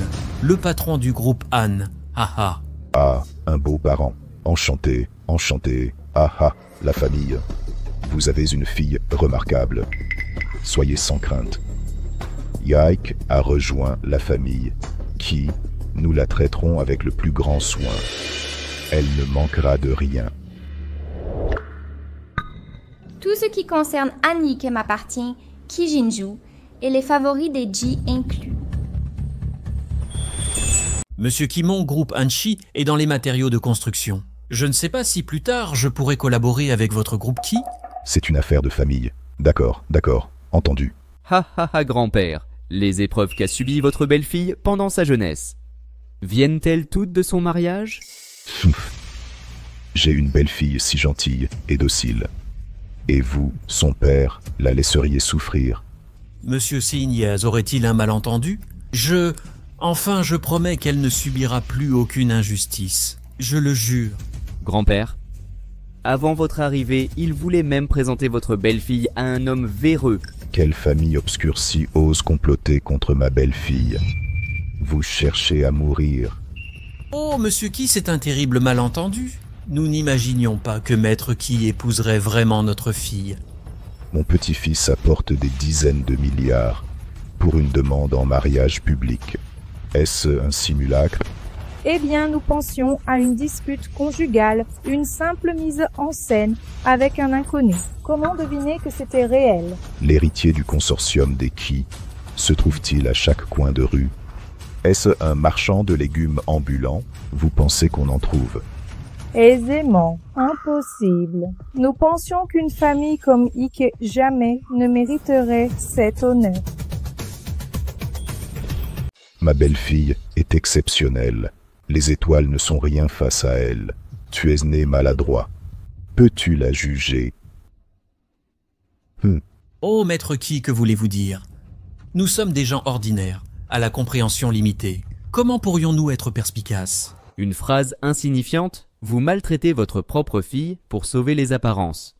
le patron du groupe Han. Ah, un beau parent. Enchanté. Ah, la famille. Vous avez une fille remarquable. Soyez sans crainte. Yike a rejoint la famille, qui, nous la traiterons avec le plus grand soin. Elle ne manquera de rien. Tout ce qui concerne Anike m'appartient, Qi Jinju, et les favoris des Ji inclus. Monsieur Kimon, groupe Hanshi, est dans les matériaux de construction. Je ne sais pas si plus tard je pourrai collaborer avec votre groupe Qi. C'est une affaire de famille. D'accord, entendu. Grand-père, les épreuves qu'a subies votre belle-fille pendant sa jeunesse, viennent-elles toutes de son mariage? J'ai une belle-fille si gentille et docile. Et vous, son père, la laisseriez souffrir? Monsieur Signaz aurait-il un malentendu? Enfin, je promets qu'elle ne subira plus aucune injustice. Je le jure. Grand-père, avant votre arrivée, il voulait même présenter votre belle-fille à un homme véreux. Quelle famille obscurcie ose comploter contre ma belle-fille? Vous cherchez à mourir. Oh, monsieur Qi, c'est un terrible malentendu. Nous n'imaginions pas que maître Qi épouserait vraiment notre fille. Mon petit-fils apporte des dizaines de milliards pour une demande en mariage public. Est-ce un simulacre? Eh bien, nous pensions à une dispute conjugale, une simple mise en scène avec un inconnu. Comment deviner que c'était réel? L'héritier du consortium des Qi se trouve-t-il à chaque coin de rue? Est-ce un marchand de légumes ambulant? Vous pensez qu'on en trouve? Aisément, impossible. Nous pensions qu'une famille comme Ike jamais ne mériterait cet honneur. Ma belle-fille est exceptionnelle. Les étoiles ne sont rien face à elle. Tu es né maladroit. Peux-tu la juger? Oh, maître Qi, que voulez-vous dire? Nous sommes des gens ordinaires, à la compréhension limitée. Comment pourrions-nous être perspicaces? Une phrase insignifiante? Vous maltraitez votre propre fille pour sauver les apparences.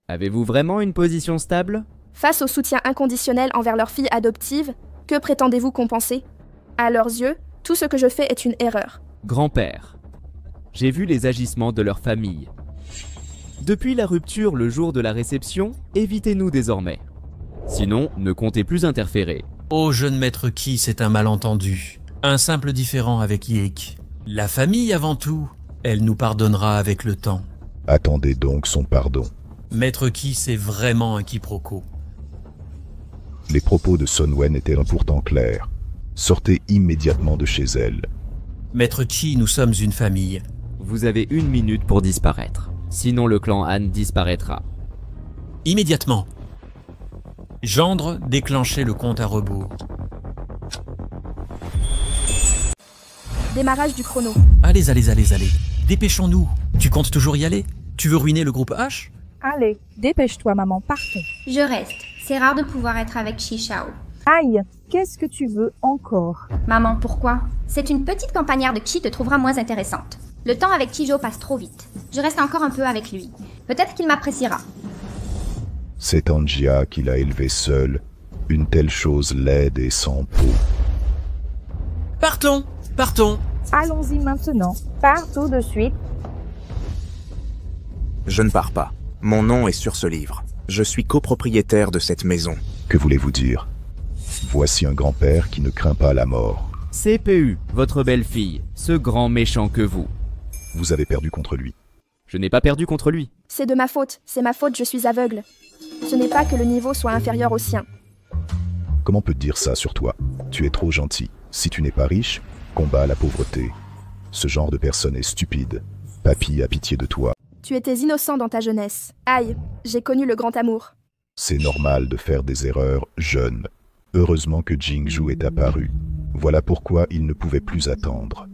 Avez-vous vraiment une position stable? Face au soutien inconditionnel envers leur fille adoptive, que prétendez-vous compenser? À leurs yeux, tout ce que je fais est une erreur. Grand-père, j'ai vu les agissements de leur famille. Depuis la rupture le jour de la réception, évitez-nous désormais. Sinon, ne comptez plus interférer. Oh, jeune maître Ki, c'est un malentendu. Un simple différend avec Yik. La famille avant tout. Elle nous pardonnera avec le temps. Attendez donc son pardon. Maître Ki, c'est vraiment un quiproquo. Les propos de Sun Wen étaient pourtant clairs. Sortez immédiatement de chez elle. Maître Ki, nous sommes une famille. Vous avez 1 minute pour disparaître. Sinon le clan Han disparaîtra. Immédiatement. Gendre, déclenchez le compte à rebours. Démarrage du chrono. Allez. Dépêchons-nous. Tu comptes toujours y aller? Tu veux ruiner le groupe H? Allez, dépêche-toi, maman, partons. Je reste. C'est rare de pouvoir être avec Shishao. Aïe, qu'est-ce que tu veux encore? Maman, pourquoi? C'est une petite campagnarde qui te trouvera moins intéressante. Le temps avec Tijo passe trop vite. Je reste encore un peu avec lui. Peut-être qu'il m'appréciera. C'est Angia qui l'a élevé seul, une telle chose laide et sans peau. Partons. Allons-y maintenant. Partons de suite. Je ne pars pas. Mon nom est sur ce livre. Je suis copropriétaire de cette maison. Que voulez-vous dire? Voici un grand-père qui ne craint pas la mort. CPU, votre belle-fille, ce grand méchant que vous. Vous avez perdu contre lui. Je n'ai pas perdu contre lui. C'est de ma faute, je suis aveugle. Ce n'est pas que le niveau soit inférieur au sien. Comment peut dire ça sur toi? Tu es trop gentil. Si tu n'es pas riche, combat la pauvreté. Ce genre de personne est stupide. Papy a pitié de toi. Tu étais innocent dans ta jeunesse. Aïe, j'ai connu le grand amour. C'est normal de faire des erreurs jeune. Heureusement que Jingju est apparu. Voilà pourquoi il ne pouvait plus attendre.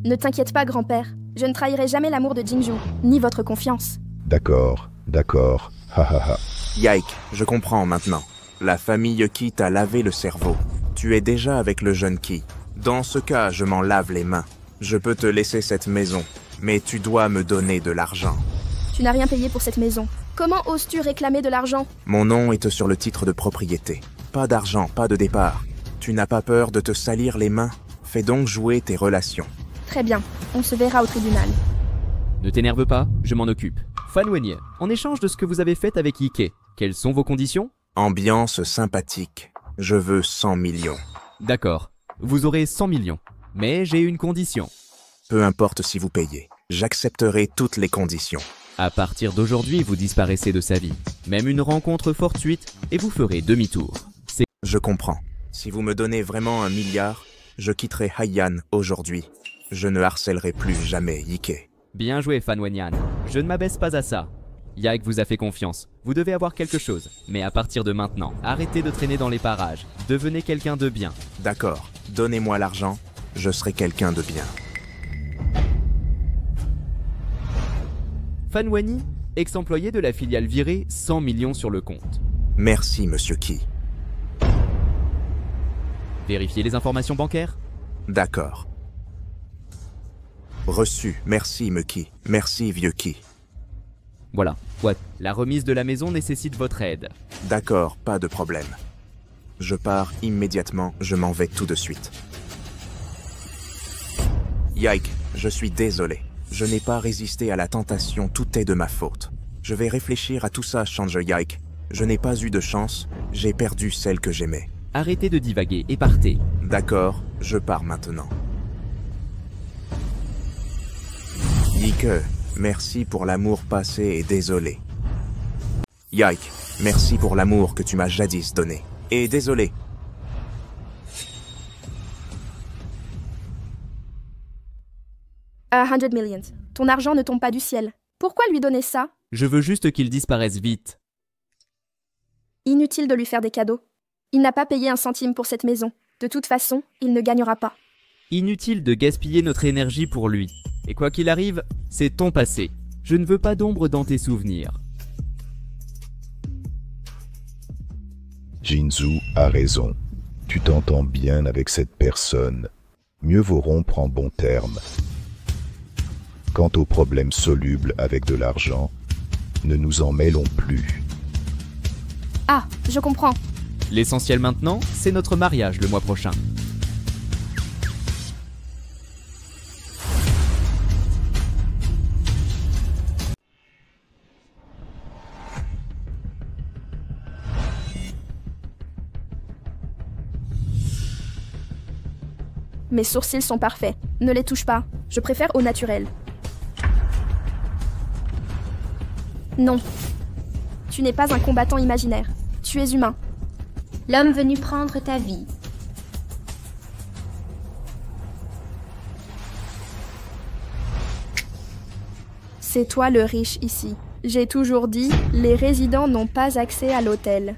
Ne t'inquiète pas, grand-père. Je ne trahirai jamais l'amour de Jingju, ni votre confiance. D'accord. Yike, je comprends maintenant. La famille Ki t'a lavé le cerveau. Tu es déjà avec le jeune Ki. Dans ce cas, je m'en lave les mains. Je peux te laisser cette maison, mais tu dois me donner de l'argent. Tu n'as rien payé pour cette maison. Comment oses-tu réclamer de l'argent? Mon nom est sur le titre de propriété. Pas d'argent, pas de départ. Tu n'as pas peur de te salir les mains? Fais donc jouer tes relations. Très bien, on se verra au tribunal. Ne t'énerve pas, je m'en occupe. Fan Wenye, en échange de ce que vous avez fait avec Ike, quelles sont vos conditions? Ambiance sympathique. Je veux 100 millions. D'accord, vous aurez 100 millions. Mais j'ai une condition. Peu importe si vous payez. J'accepterai toutes les conditions. À partir d'aujourd'hui, vous disparaissez de sa vie. Même une rencontre fortuite, et vous ferez demi-tour. Je comprends. Si vous me donnez vraiment 1 milliard, je quitterai Haiyan aujourd'hui. Je ne harcèlerai plus jamais Ike. Bien joué, Fan Wenyan. Je ne m'abaisse pas à ça. Yike vous a fait confiance. Vous devez avoir quelque chose. Mais à partir de maintenant, arrêtez de traîner dans les parages. Devenez quelqu'un de bien. D'accord. Donnez-moi l'argent. Je serai quelqu'un de bien. Fan Wenyi, ex-employé de la filiale virée, 100 millions sur le compte. Merci, monsieur Ki. Vérifiez les informations bancaires. D'accord. Reçu. Merci, Meki. Merci, vieux Ki. Voilà. What? La remise de la maison nécessite votre aide. D'accord, pas de problème. Je pars immédiatement, je m'en vais tout de suite. Yike, je suis désolé. Je n'ai pas résisté à la tentation, tout est de ma faute. Je vais réfléchir à tout ça, Changer Yike. Je n'ai pas eu de chance, j'ai perdu celle que j'aimais. Arrêtez de divaguer et partez. D'accord, je pars maintenant. Yike, merci pour l'amour passé et désolé. Yike, merci pour l'amour que tu m'as jadis donné. Et désolé. À 100 millions. Ton argent ne tombe pas du ciel. Pourquoi lui donner ça? Je veux juste qu'il disparaisse vite. Inutile de lui faire des cadeaux. Il n'a pas payé 1 centime pour cette maison. De toute façon, il ne gagnera pas. Inutile de gaspiller notre énergie pour lui. Et quoi qu'il arrive, c'est ton passé. Je ne veux pas d'ombre dans tes souvenirs. Jinzu a raison. Tu t'entends bien avec cette personne. Mieux vaut rompre en bons termes. Quant aux problèmes solubles avec de l'argent, ne nous en mêlons plus. Ah, je comprends. L'essentiel maintenant, c'est notre mariage le mois prochain. Mes sourcils sont parfaits. Ne les touche pas. Je préfère au naturel. Non. Tu n'es pas un combattant imaginaire. Tu es humain. L'homme venu prendre ta vie. C'est toi le riche ici. J'ai toujours dit, les résidents n'ont pas accès à l'hôtel.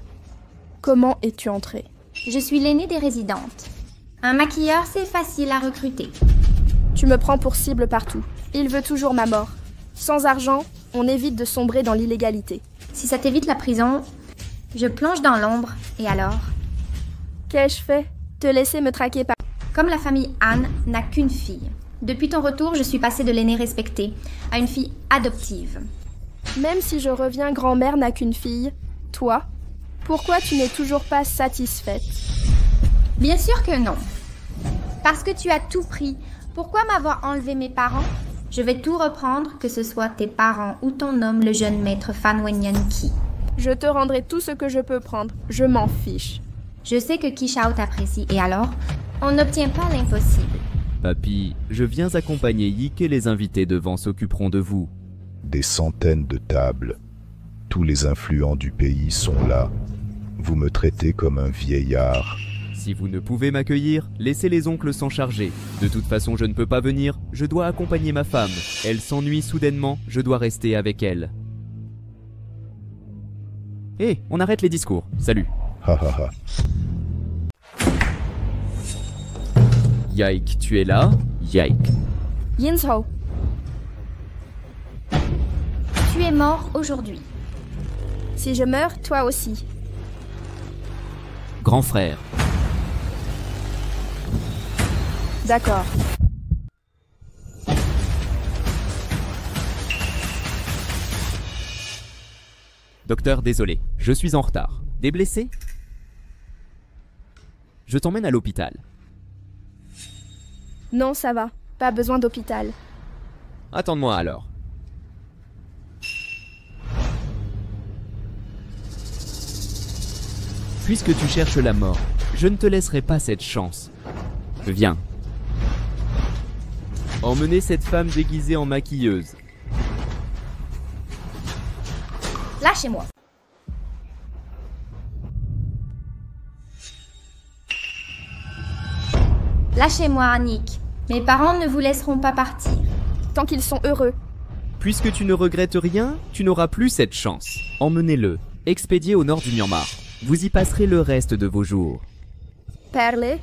Comment es-tu entrée? Je suis l'aînée des résidentes. Un maquilleur, c'est facile à recruter. Tu me prends pour cible partout. Il veut toujours ma mort. Sans argent, on évite de sombrer dans l'illégalité. Si ça t'évite la prison, je plonge dans l'ombre, et alors? Qu'ai-je fait? Te laisser me traquer par... Comme la famille Anne n'a qu'une fille. Depuis ton retour, je suis passée de l'aînée respectée à une fille adoptive. Même si je reviens grand-mère n'a qu'une fille, toi, pourquoi tu n'es toujours pas satisfaite? Bien sûr que non. Parce que tu as tout pris. Pourquoi m'avoir enlevé mes parents? Je vais tout reprendre, que ce soit tes parents ou ton homme, le jeune maître Fan Wenyanki. Je te rendrai tout ce que je peux prendre. Je m'en fiche. Je sais que Kishao t'apprécie, et alors, on n'obtient pas l'impossible. Papy, je viens accompagner Yik et les invités devant s'occuperont de vous. Des centaines de tables. Tous les influents du pays sont là. Vous me traitez comme un vieillard. Si vous ne pouvez m'accueillir, laissez les oncles s'en charger. De toute façon, je ne peux pas venir, je dois accompagner ma femme. Elle s'ennuie soudainement, je dois rester avec elle. Hé, on arrête les discours. Salut. Ha ha ha. Yike, tu es là? Yike. Yinzhou. Tu es mort aujourd'hui. Si je meurs, toi aussi. Grand frère. D'accord. Docteur, désolé, je suis en retard. Des blessés? Je t'emmène à l'hôpital. Non, ça va. Pas besoin d'hôpital. Attends-moi alors. Puisque tu cherches la mort, je ne te laisserai pas cette chance. Viens. Emmenez cette femme déguisée en maquilleuse. Lâchez-moi. Lâchez-moi, Annick. Mes parents ne vous laisseront pas partir. Tant qu'ils sont heureux. Puisque tu ne regrettes rien, tu n'auras plus cette chance. Emmenez-le, expédié au nord du Myanmar. Vous y passerez le reste de vos jours. Parler.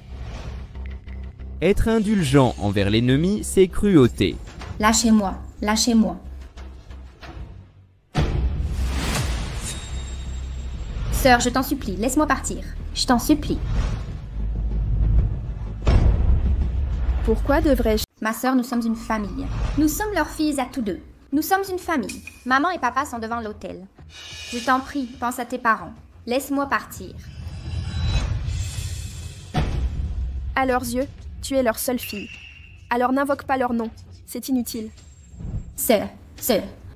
Être indulgent envers l'ennemi, c'est cruauté. Lâchez-moi, lâchez-moi. Sœur, je t'en supplie, laisse-moi partir. Je t'en supplie. Pourquoi devrais-je... Ma sœur, nous sommes une famille. Nous sommes leurs filles à tous deux. Nous sommes une famille. Maman et papa sont devant l'hôtel. Je t'en prie, pense à tes parents. Laisse-moi partir. À leurs yeux, tu es leur seule fille. Alors n'invoque pas leur nom. C'est inutile. Sœur,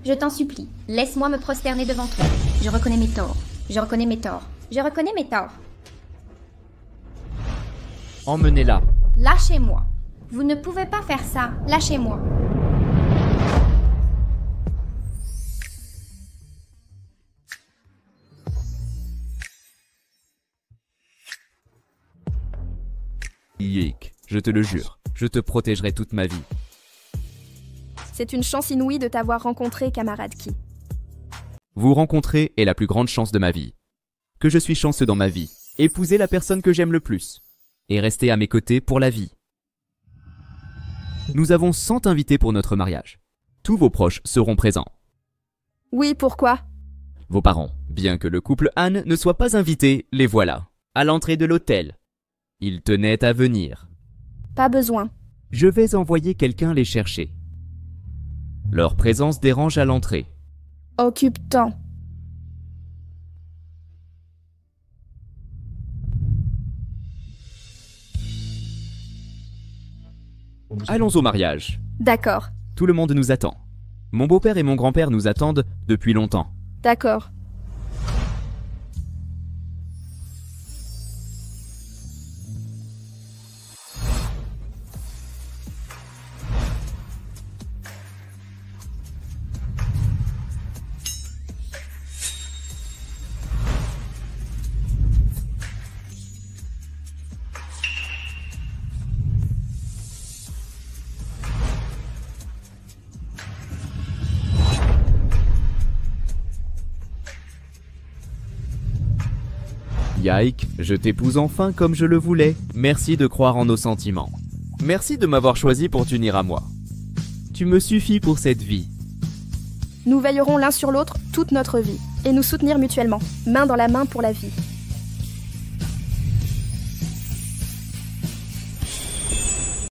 je t'en supplie. Laisse-moi me prosterner devant toi. Je reconnais mes torts. Je reconnais mes torts. Je reconnais mes torts. Emmenez-la. Lâchez-moi. Vous ne pouvez pas faire ça. Lâchez-moi. Yik, je te le jure, je te protégerai toute ma vie. C'est une chance inouïe de t'avoir rencontré, camarade Ki. Vous rencontrer est la plus grande chance de ma vie. Que je suis chanceux dans ma vie. Épouser la personne que j'aime le plus. Et rester à mes côtés pour la vie. Nous avons 100 invités pour notre mariage. Tous vos proches seront présents. Oui, pourquoi? Vos parents, bien que le couple Anne ne soit pas invité, les voilà, à l'entrée de l'hôtel. Ils tenaient à venir. Pas besoin. Je vais envoyer quelqu'un les chercher. Leur présence dérange à l'entrée. Occupe-temps. Allons au mariage. D'accord. Tout le monde nous attend. Mon beau-père et mon grand-père nous attendent depuis longtemps. D'accord. Yike, je t'épouse enfin comme je le voulais. Merci de croire en nos sentiments. Merci de m'avoir choisi pour t'unir à moi. Tu me suffis pour cette vie. Nous veillerons l'un sur l'autre toute notre vie et nous soutenir mutuellement, main dans la main pour la vie.